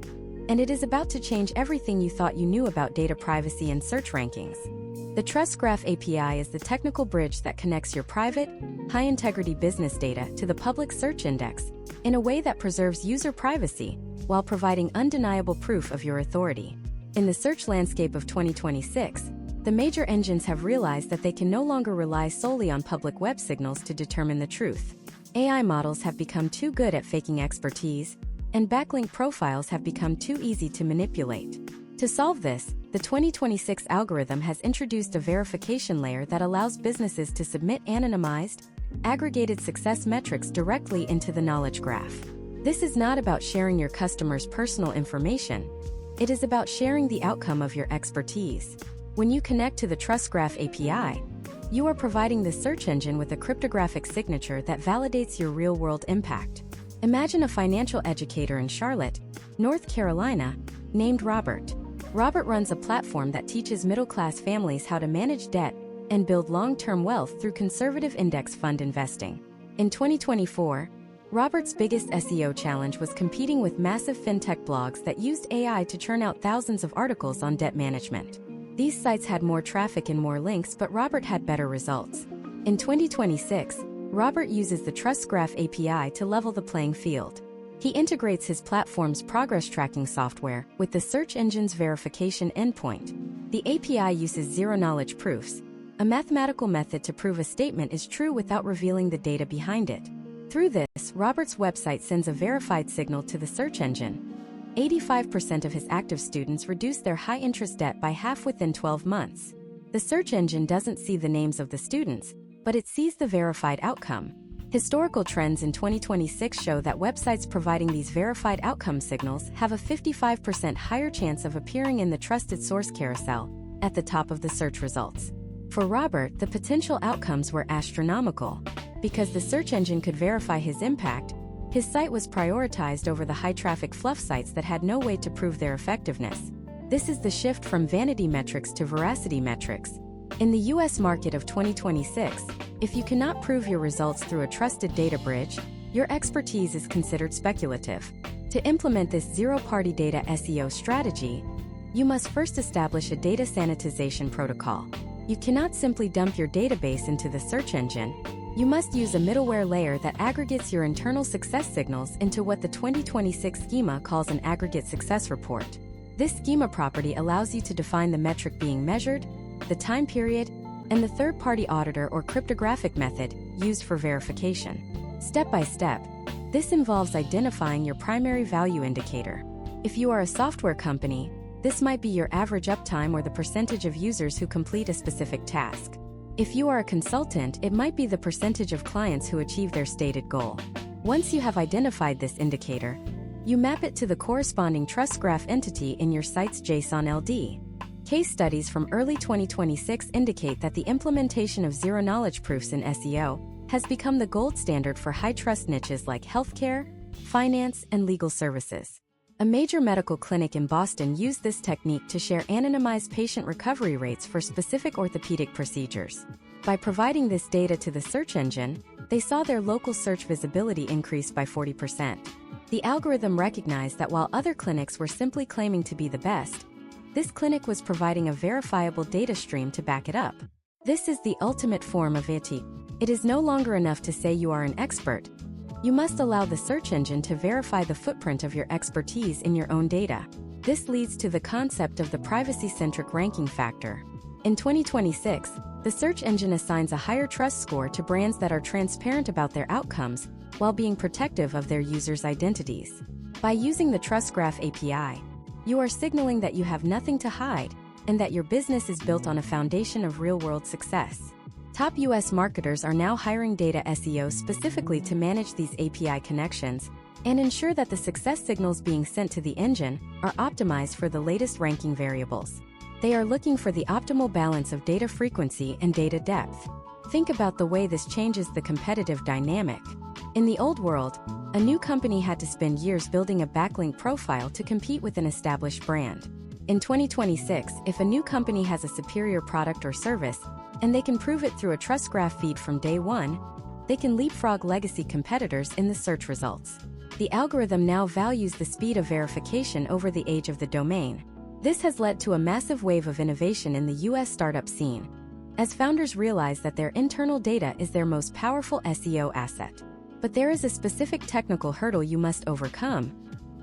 Speaker 1: and it is about to change everything you thought you knew about data privacy and search rankings. The Trust Graph API is the technical bridge that connects your private, high-integrity business data to the public search index in a way that preserves user privacy while providing undeniable proof of your authority. In the search landscape of 2026, the major engines have realized that they can no longer rely solely on public web signals to determine the truth. AI models have become too good at faking expertise, and backlink profiles have become too easy to manipulate. To solve this, the 2026 algorithm has introduced a verification layer that allows businesses to submit anonymized, aggregated success metrics directly into the knowledge graph. This is not about sharing your customers' personal information. It is about sharing the outcome of your expertise. When you connect to the Trust Graph API, you are providing the search engine with a cryptographic signature that validates your real-world impact. Imagine a financial educator in Charlotte, North Carolina, named Robert. Robert runs a platform that teaches middle-class families how to manage debt and build long-term wealth through conservative index fund investing. In 2024, Robert's biggest SEO challenge was competing with massive fintech blogs that used AI to churn out thousands of articles on debt management. These sites had more traffic and more links, but Robert had better results. In 2026, Robert uses the Trust Graph API to level the playing field. He integrates his platform's progress tracking software with the search engine's verification endpoint. The API uses zero-knowledge proofs, a mathematical method to prove a statement is true without revealing the data behind it. Through this, Robert's website sends a verified signal to the search engine. 85% of his active students reduce their high-interest debt by half within 12 months. The search engine doesn't see the names of the students, but it sees the verified outcome. Historical trends in 2026 show that websites providing these verified outcome signals have a 55% higher chance of appearing in the trusted source carousel at the top of the search results. For Robert, the potential outcomes were astronomical. Because the search engine could verify his impact, his site was prioritized over the high-traffic fluff sites that had no way to prove their effectiveness. This is the shift from vanity metrics to veracity metrics. In the US market of 2026, if you cannot prove your results through a trusted data bridge, your expertise is considered speculative. To implement this zero-party data SEO strategy, you must first establish a data sanitization protocol. You cannot simply dump your database into the search engine. You must use a middleware layer that aggregates your internal success signals into what the 2026 schema calls an aggregate success report. This schema property allows you to define the metric being measured, the time period, and the third-party auditor or cryptographic method used for verification. Step by step, this involves identifying your primary value indicator. If you are a software company, this might be your average uptime or the percentage of users who complete a specific task. If you are a consultant, it might be the percentage of clients who achieve their stated goal. Once you have identified this indicator, you map it to the corresponding Trust Graph entity in your site's JSON LD. Case studies from early 2026 indicate that the implementation of zero-knowledge proofs in SEO has become the gold standard for high-trust niches like healthcare, finance, and legal services. A major medical clinic in Boston used this technique to share anonymized patient recovery rates for specific orthopedic procedures. By providing this data to the search engine, they saw their local search visibility increase by 40%. The algorithm recognized that while other clinics were simply claiming to be the best, this clinic was providing a verifiable data stream to back it up. This is the ultimate form of IT. It is no longer enough to say you are an expert. You must allow the search engine to verify the footprint of your expertise in your own data. This leads to the concept of the privacy-centric ranking factor. In 2026, the search engine assigns a higher trust score to brands that are transparent about their outcomes while being protective of their users' identities. By using the Trust Graph API, you are signaling that you have nothing to hide and that your business is built on a foundation of real-world success. Top US marketers are now hiring data SEOs specifically to manage these API connections and ensure that the success signals being sent to the engine are optimized for the latest ranking variables. They are looking for the optimal balance of data frequency and data depth. Think about the way this changes the competitive dynamic. In the old world, a new company had to spend years building a backlink profile to compete with an established brand. In 2026, if a new company has a superior product or service, and they can prove it through a Trust Graph feed from day one, they can leapfrog legacy competitors in the search results. The algorithm now values the speed of verification over the age of the domain. This has led to a massive wave of innovation in the US startup scene, as founders realize that their internal data is their most powerful SEO asset. But there is a specific technical hurdle you must overcome: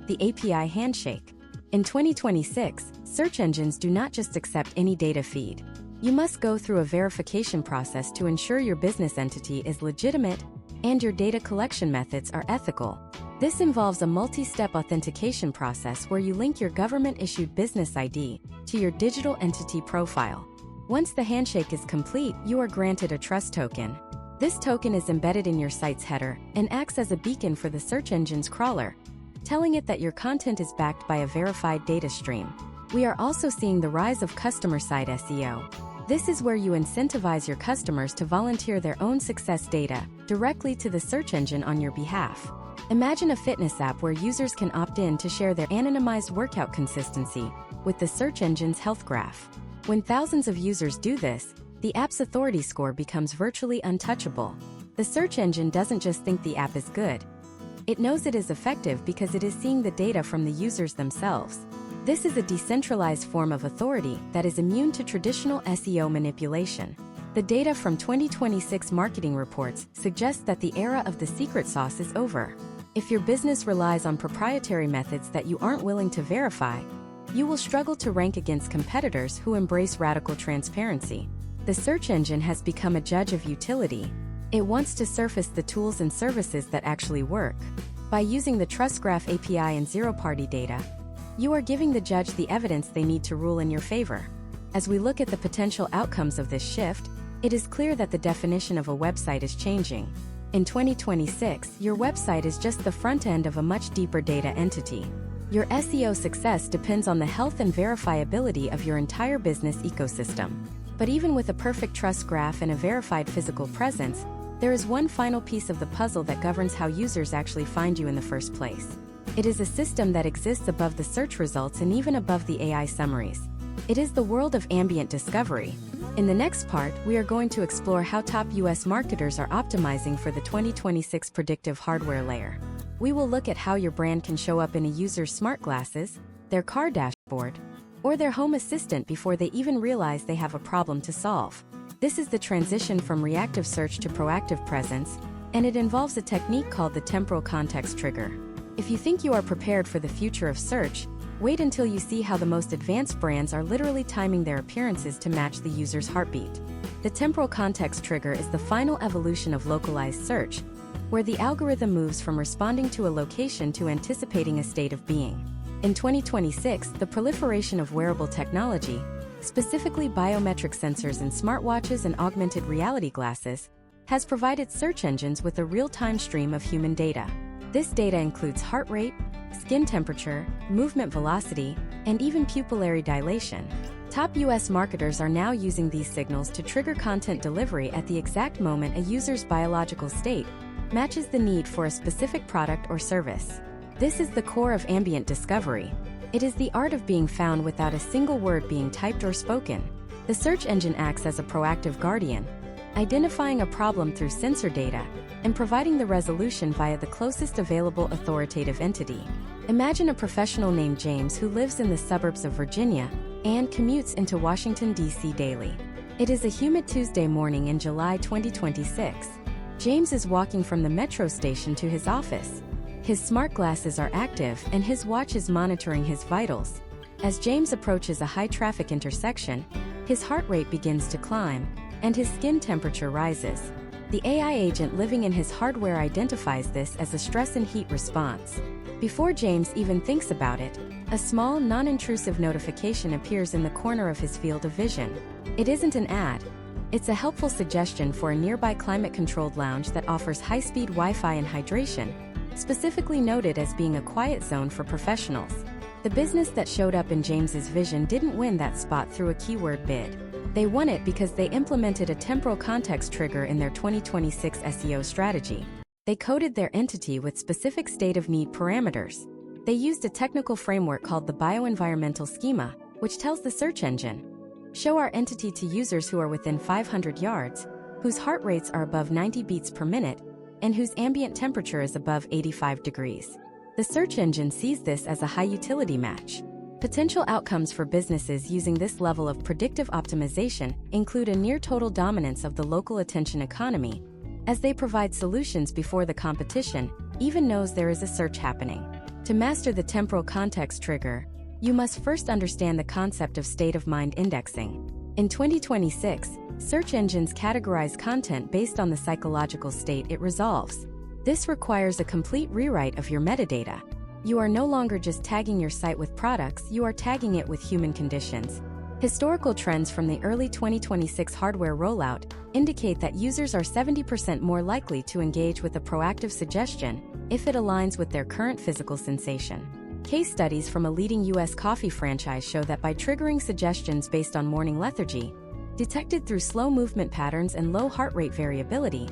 Speaker 1: the API handshake. In 2026, search engines do not just accept any data feed. You must go through a verification process to ensure your business entity is legitimate and your data collection methods are ethical. This involves a multi-step authentication process where you link your government-issued business ID to your digital entity profile. Once the handshake is complete, you are granted a trust token. This token is embedded in your site's header and acts as a beacon for the search engine's crawler, telling it that your content is backed by a verified data stream. We are also seeing the rise of customer-side SEO. This is where you incentivize your customers to volunteer their own success data directly to the search engine on your behalf. Imagine a fitness app where users can opt in to share their anonymized workout consistency with the search engine's health graph. When thousands of users do this, the app's authority score becomes virtually untouchable. The search engine doesn't just think the app is good. It knows it is effective because it is seeing the data from the users themselves. This is a decentralized form of authority that is immune to traditional SEO manipulation. The data from 2026 marketing reports suggests that the era of the secret sauce is over. If your business relies on proprietary methods that you aren't willing to verify, you will struggle to rank against competitors who embrace radical transparency. The search engine has become a judge of utility. It wants to surface the tools and services that actually work. By using the Trust Graph API and zero-party data, you are giving the judge the evidence they need to rule in your favor. As we look at the potential outcomes of this shift, it is clear that the definition of a website is changing. In 2026, your website is just the front end of a much deeper data entity. Your SEO success depends on the health and verifiability of your entire business ecosystem. But even with a perfect trust graph and a verified physical presence, there is one final piece of the puzzle that governs how users actually find you in the first place. It is a system that exists above the search results and even above the AI summaries. It is the world of ambient discovery. In the next part, we are going to explore how top US marketers are optimizing for the 2026 predictive hardware layer. We will look at how your brand can show up in a user's smart glasses, their car dashboard, or their home assistant before they even realize they have a problem to solve. This is the transition from reactive search to proactive presence, and it involves a technique called the temporal context trigger. If you think you are prepared for the future of search, wait until you see how the most advanced brands are literally timing their appearances to match the user's heartbeat. The temporal context trigger is the final evolution of localized search, where the algorithm moves from responding to a location to anticipating a state of being. In 2026, the proliferation of wearable technology, specifically biometric sensors in smartwatches and augmented reality glasses, has provided search engines with a real-time stream of human data. This data includes heart rate, skin temperature, movement velocity, and even pupillary dilation. Top US marketers are now using these signals to trigger content delivery at the exact moment a user's biological state matches the need for a specific product or service. This is the core of ambient discovery. It is the art of being found without a single word being typed or spoken. The search engine acts as a proactive guardian, identifying a problem through sensor data and providing the resolution via the closest available authoritative entity. Imagine a professional named James who lives in the suburbs of Virginia and commutes into Washington, D.C. daily. It is a humid Tuesday morning in July 2026. James is walking from the metro station to his office. His smart glasses are active and his watch is monitoring his vitals. As James approaches a high-traffic intersection, his heart rate begins to climb and his skin temperature rises. The AI agent living in his hardware identifies this as a stress and heat response. Before James even thinks about it, a small, non-intrusive notification appears in the corner of his field of vision. It isn't an ad. It's a helpful suggestion for a nearby climate-controlled lounge that offers high-speed Wi-Fi and hydration, specifically noted as being a quiet zone for professionals. The business that showed up in James's vision didn't win that spot through a keyword bid. They won it because they implemented a temporal context trigger in their 2026 SEO strategy. They coded their entity with specific state-of-need parameters. They used a technical framework called the bioenvironmental schema, which tells the search engine, show our entity to users who are within 500 yards, whose heart rates are above 90 beats per minute, and whose ambient temperature is above 85 degrees. The search engine sees this as a high-utility match. Potential outcomes for businesses using this level of predictive optimization include a near-total dominance of the local attention economy, as they provide solutions before the competition even knows there is a search happening. To master the temporal context trigger, you must first understand the concept of state-of-mind indexing. In 2026, search engines categorize content based on the psychological state it resolves. This requires a complete rewrite of your metadata. You are no longer just tagging your site with products, you are tagging it with human conditions. Historical trends from the early 2026 hardware rollout indicate that users are 70% more likely to engage with a proactive suggestion if it aligns with their current physical sensation. Case studies from a leading U.S. coffee franchise show that by triggering suggestions based on morning lethargy, detected through slow movement patterns and low heart rate variability,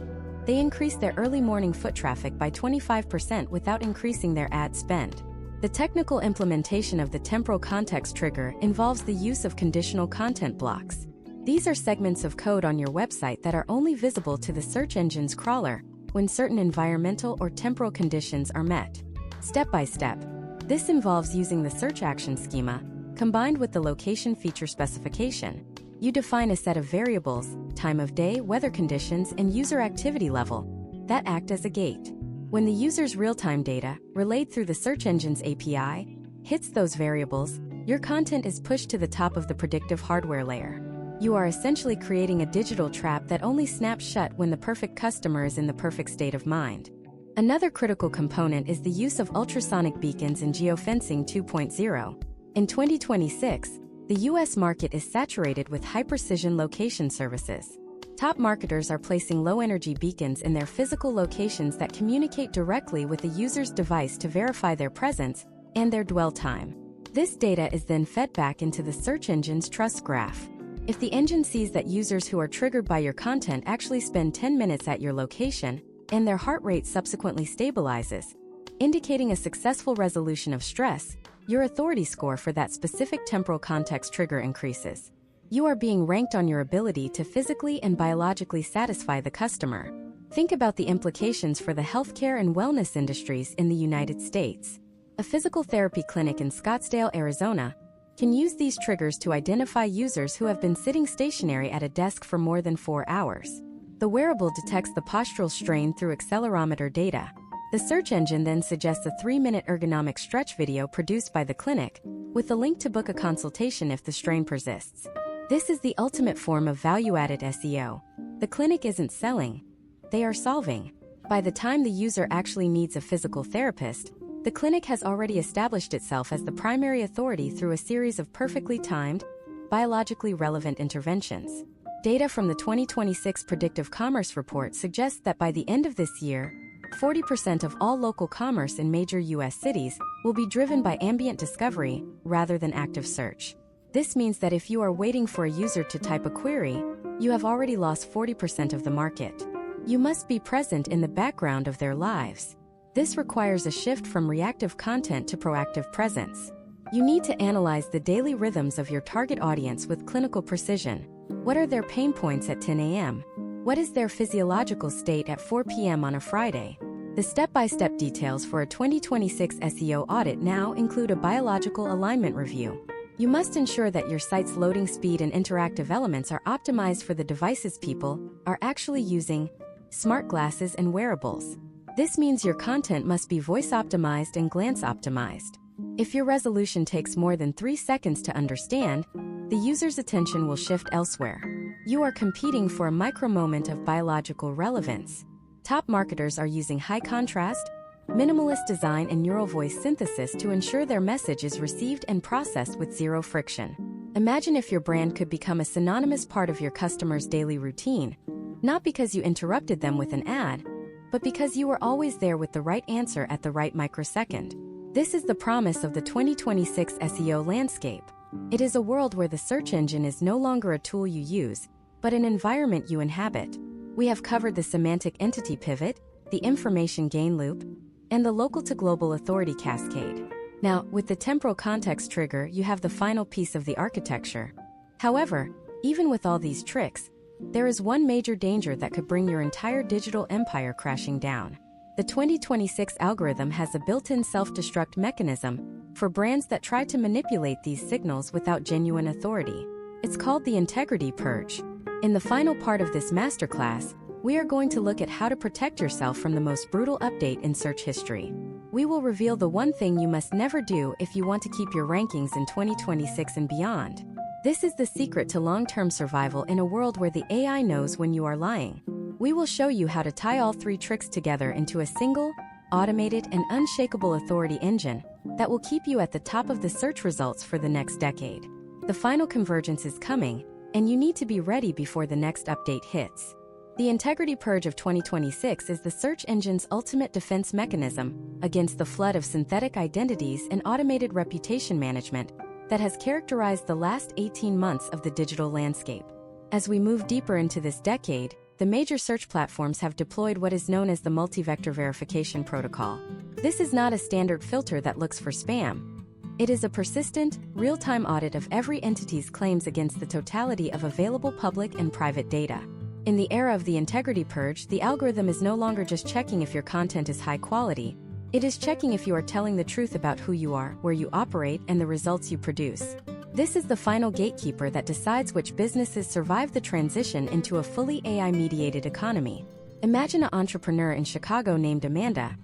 Speaker 1: they increased their early morning foot traffic by 25% without increasing their ad spend. The technical implementation of the temporal context trigger involves the use of conditional content blocks. These are segments of code on your website that are only visible to the search engine's crawler when certain environmental or temporal conditions are met. Step by step, this involves using the search action schema, combined with the location feature specification. You define a set of variables, time of day, weather conditions, and user activity level, that act as a gate. When the user's real-time data, relayed through the search engine's API, hits those variables, your content is pushed to the top of the predictive hardware layer. You are essentially creating a digital trap that only snaps shut when the perfect customer is in the perfect state of mind. Another critical component is the use of ultrasonic beacons in geofencing 2.0. In 2026, the U.S. market is saturated with high-precision location services. Top marketers are placing low-energy beacons in their physical locations that communicate directly with the user's device to verify their presence and their dwell time. This data is then fed back into the search engine's trust graph. If the engine sees that users who are triggered by your content actually spend 10 minutes at your location, and their heart rate subsequently stabilizes, indicating a successful resolution of stress, your authority score for that specific temporal context trigger increases. You are being ranked on your ability to physically and biologically satisfy the customer. Think about the implications for the healthcare and wellness industries in the United States. A physical therapy clinic in Scottsdale, Arizona, can use these triggers to identify users who have been sitting stationary at a desk for more than 4 hours. The wearable detects the postural strain through accelerometer data. The search engine then suggests a 3-minute ergonomic stretch video produced by the clinic, with a link to book a consultation if the strain persists. This is the ultimate form of value-added SEO. The clinic isn't selling, they are solving. By the time the user actually needs a physical therapist, the clinic has already established itself as the primary authority through a series of perfectly timed, biologically relevant interventions. Data from the 2026 Predictive Commerce Report suggests that by the end of this year, 40% of all local commerce in major U.S. cities will be driven by ambient discovery rather than active search. This means that if you are waiting for a user to type a query, you have already lost 40% of the market. You must be present in the background of their lives. This requires a shift from reactive content to proactive presence. You need to analyze the daily rhythms of your target audience with clinical precision. What are their pain points at 10 a.m.? What is their physiological state at 4 p.m. on a Friday? The step-by-step details for a 2026 SEO audit now include a biological alignment review. You must ensure that your site's loading speed and interactive elements are optimized for the devices people are actually using, smart glasses and wearables. This means your content must be voice-optimized and glance-optimized. If your resolution takes more than 3 seconds to understand, the user's attention will shift elsewhere. You are competing for a micro-moment of biological relevance. Top marketers are using high-contrast, minimalist design and neural voice synthesis to ensure their message is received and processed with zero friction. Imagine if your brand could become a synonymous part of your customers' daily routine, not because you interrupted them with an ad, but because you were always there with the right answer at the right microsecond. This is the promise of the 2026 SEO landscape. It is a world where the search engine is no longer a tool you use, but an environment you inhabit. We have covered the semantic entity pivot, the information gain loop, and the local-to-global authority cascade. Now, with the temporal context trigger, you have the final piece of the architecture. However, even with all these tricks, there is one major danger that could bring your entire digital empire crashing down. The 2026 algorithm has a built-in self-destruct mechanism for brands that try to manipulate these signals without genuine authority. It's called the integrity purge. In the final part of this masterclass, we are going to look at how to protect yourself from the most brutal update in search history. We will reveal the one thing you must never do if you want to keep your rankings in 2026 and beyond. This is the secret to long-term survival in a world where the AI knows when you are lying. We will show you how to tie all three tricks together into a single, automated, and unshakable authority engine that will keep you at the top of the search results for the next decade. The final convergence is coming, and you need to be ready before the next update hits. The Integrity Purge of 2026 is the search engine's ultimate defense mechanism against the flood of synthetic identities and automated reputation management that has characterized the last 18 months of the digital landscape. As we move deeper into this decade, the major search platforms have deployed what is known as the multi-vector verification protocol. This is not a standard filter that looks for spam. It is a persistent, real-time audit of every entity's claims against the totality of available public and private data. In the era of the integrity purge, the algorithm is no longer just checking if your content is high quality. It is checking if you are telling the truth about who you are, where you operate, and the results you produce. This is the final gatekeeper that decides which businesses survive the transition into a fully AI-mediated economy. Imagine an entrepreneur in Chicago named Amanda,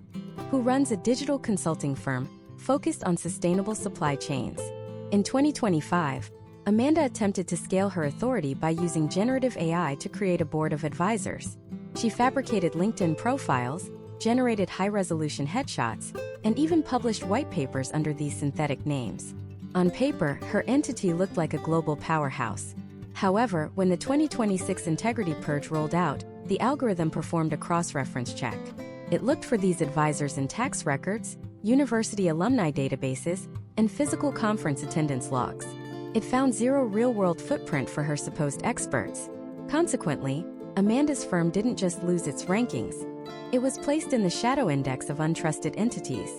Speaker 1: who runs a digital consulting firm focused on sustainable supply chains. In 2025, Amanda attempted to scale her authority by using generative AI to create a board of advisors. She fabricated LinkedIn profiles, generated high-resolution headshots, and even published white papers under these synthetic names. On paper, her entity looked like a global powerhouse. However, when the 2026 Integrity Purge rolled out, the algorithm performed a cross-reference check. It looked for these advisors in tax records, university alumni databases, and physical conference attendance logs. It found zero real-world footprint for her supposed experts. Consequently, Amanda's firm didn't just lose its rankings. It was placed in the shadow index of untrusted entities.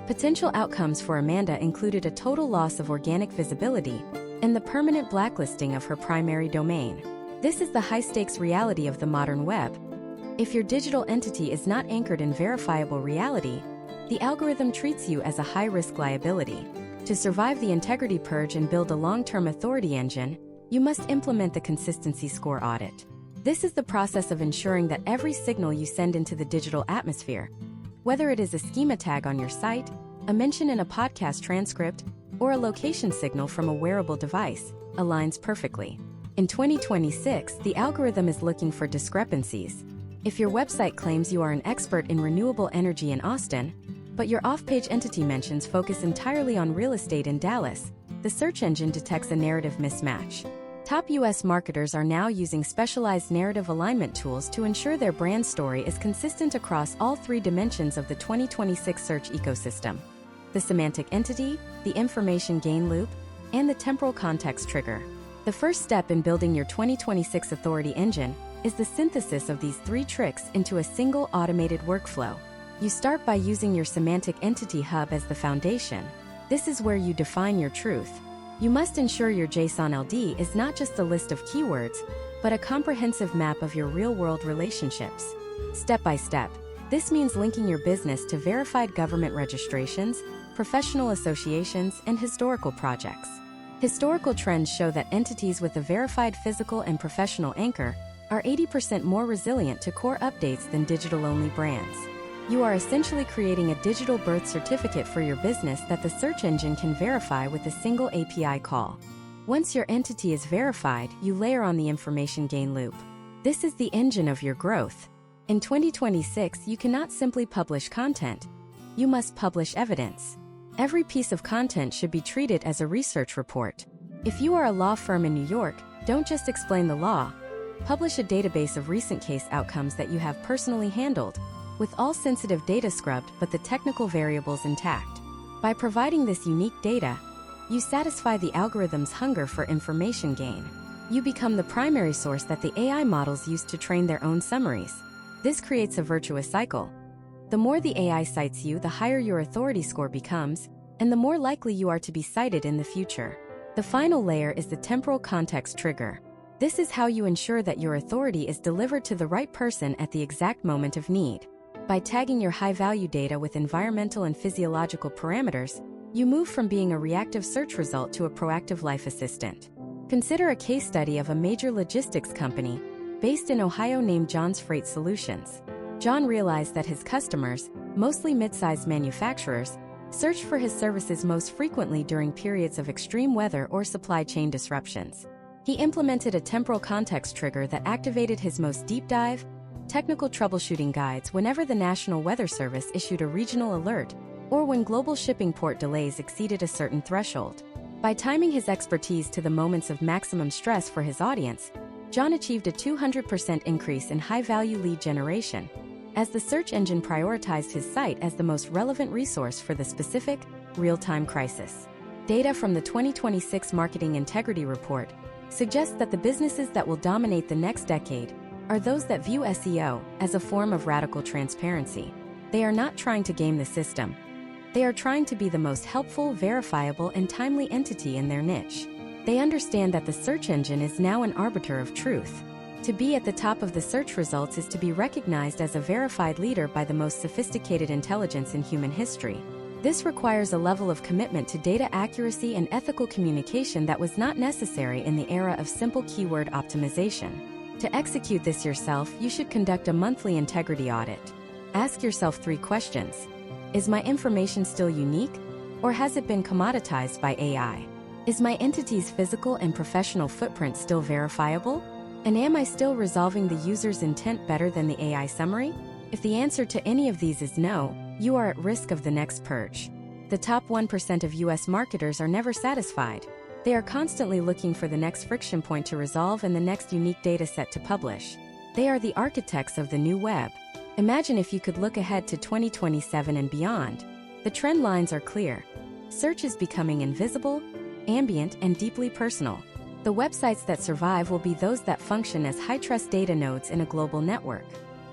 Speaker 1: Potential outcomes for Amanda included a total loss of organic visibility and the permanent blacklisting of her primary domain. This is the high-stakes reality of the modern web. If your digital entity is not anchored in verifiable reality, the algorithm treats you as a high-risk liability. To survive the integrity purge and build a long-term authority engine, you must implement the consistency score audit. This is the process of ensuring that every signal you send into the digital atmosphere, whether it is a schema tag on your site, a mention in a podcast transcript, or a location signal from a wearable device, aligns perfectly. In 2026, the algorithm is looking for discrepancies. If your website claims you are an expert in renewable energy in Austin, but your off-page entity mentions focus entirely on real estate in Dallas, the search engine detects a narrative mismatch. Top U.S. marketers are now using specialized narrative alignment tools to ensure their brand story is consistent across all three dimensions of the 2026 search ecosystem: the semantic entity, the information gain loop, and the temporal context trigger. The first step in building your 2026 authority engine is the synthesis of these three tricks into a single automated workflow. You start by using your semantic entity hub as the foundation. This is where you define your truth. You must ensure your JSON LD is not just a list of keywords, but a comprehensive map of your real-world relationships. Step by step, this means linking your business to verified government registrations, professional associations, and historical projects. Historical trends show that entities with a verified physical and professional anchor are 80% more resilient to core updates than digital-only brands. You are essentially creating a digital birth certificate for your business that the search engine can verify with a single API call. Once your entity is verified, you layer on the information gain loop. This is the engine of your growth. In 2026, you cannot simply publish content. You must publish evidence. Every piece of content should be treated as a research report. If you are a law firm in New York, don't just explain the law. Publish a database of recent case outcomes that you have personally handled, with all sensitive data scrubbed but the technical variables intact. By providing this unique data, you satisfy the algorithm's hunger for information gain. You become the primary source that the AI models use to train their own summaries. This creates a virtuous cycle. The more the AI cites you, the higher your authority score becomes, and the more likely you are to be cited in the future. The final layer is the temporal context trigger. This is how you ensure that your authority is delivered to the right person at the exact moment of need. By tagging your high-value data with environmental and physiological parameters, You move from being a reactive search result to a proactive life assistant. Consider a case study of a major logistics company based in Ohio named John's Freight Solutions. John realized that his customers, mostly mid-sized manufacturers, searched for his services most frequently during periods of extreme weather or supply chain disruptions. He implemented a temporal context trigger that activated his most deep dive, technical troubleshooting guides whenever the National Weather Service issued a regional alert or when global shipping port delays exceeded a certain threshold. By timing his expertise to the moments of maximum stress for his audience, John achieved a 200% increase in high-value lead generation, as the search engine prioritized his site as the most relevant resource for the specific, real-time crisis. Data from the 2026 Marketing Integrity Report suggests that the businesses that will dominate the next decade are those that view SEO as a form of radical transparency. They are not trying to game the system. They are trying to be the most helpful, verifiable, and timely entity in their niche. They understand that the search engine is now an arbiter of truth. To be at the top of the search results is to be recognized as a verified leader by the most sophisticated intelligence in human history. This requires a level of commitment to data accuracy and ethical communication that was not necessary in the era of simple keyword optimization. To execute this yourself, you should conduct a monthly integrity audit. Ask yourself 3 questions. Is my information still unique, or has it been commoditized by AI? Is my entity's physical and professional footprint still verifiable? And am I still resolving the user's intent better than the AI summary? If the answer to any of these is no, you are at risk of the next purge. The top 1% of US marketers are never satisfied. They are constantly looking for the next friction point to resolve and the next unique data set to publish. They are the architects of the new web. Imagine if you could look ahead to 2027 and beyond. The trend lines are clear. Search is becoming invisible, ambient, and deeply personal. The websites that survive will be those that function as high-trust data nodes in a global network.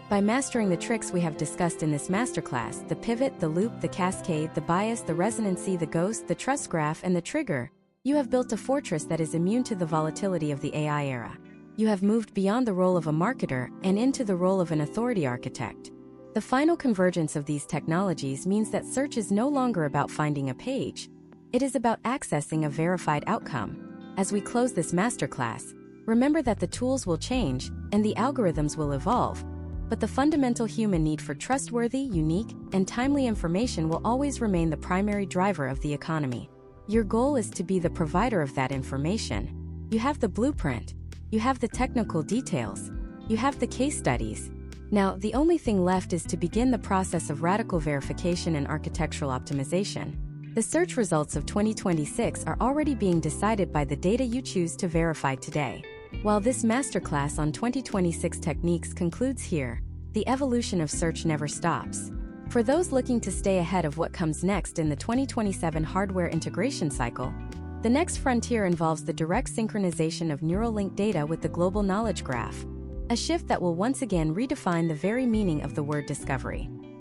Speaker 1: By mastering the tricks we have discussed in this masterclass, the pivot, the loop, the cascade, the bias, the resonancy, the ghost, the trust graph, and the trigger, you have built a fortress that is immune to the volatility of the AI era. You have moved beyond the role of a marketer and into the role of an authority architect. The final convergence of these technologies means that search is no longer about finding a page. It is about accessing a verified outcome. As we close this masterclass, remember that the tools will change and the algorithms will evolve, but the fundamental human need for trustworthy, unique, and timely information will always remain the primary driver of the economy. Your goal is to be the provider of that information. You have the blueprint. You have the technical details. You have the case studies. Now, the only thing left is to begin the process of radical verification and architectural optimization. The search results of 2026 are already being decided by the data you choose to verify today. While this masterclass on 2026 techniques concludes here, the evolution of search never stops. For those looking to stay ahead of what comes next in the 2027 hardware integration cycle, the next frontier involves the direct synchronization of neural link data with the global knowledge graph, a shift that will once again redefine the very meaning of the word discovery.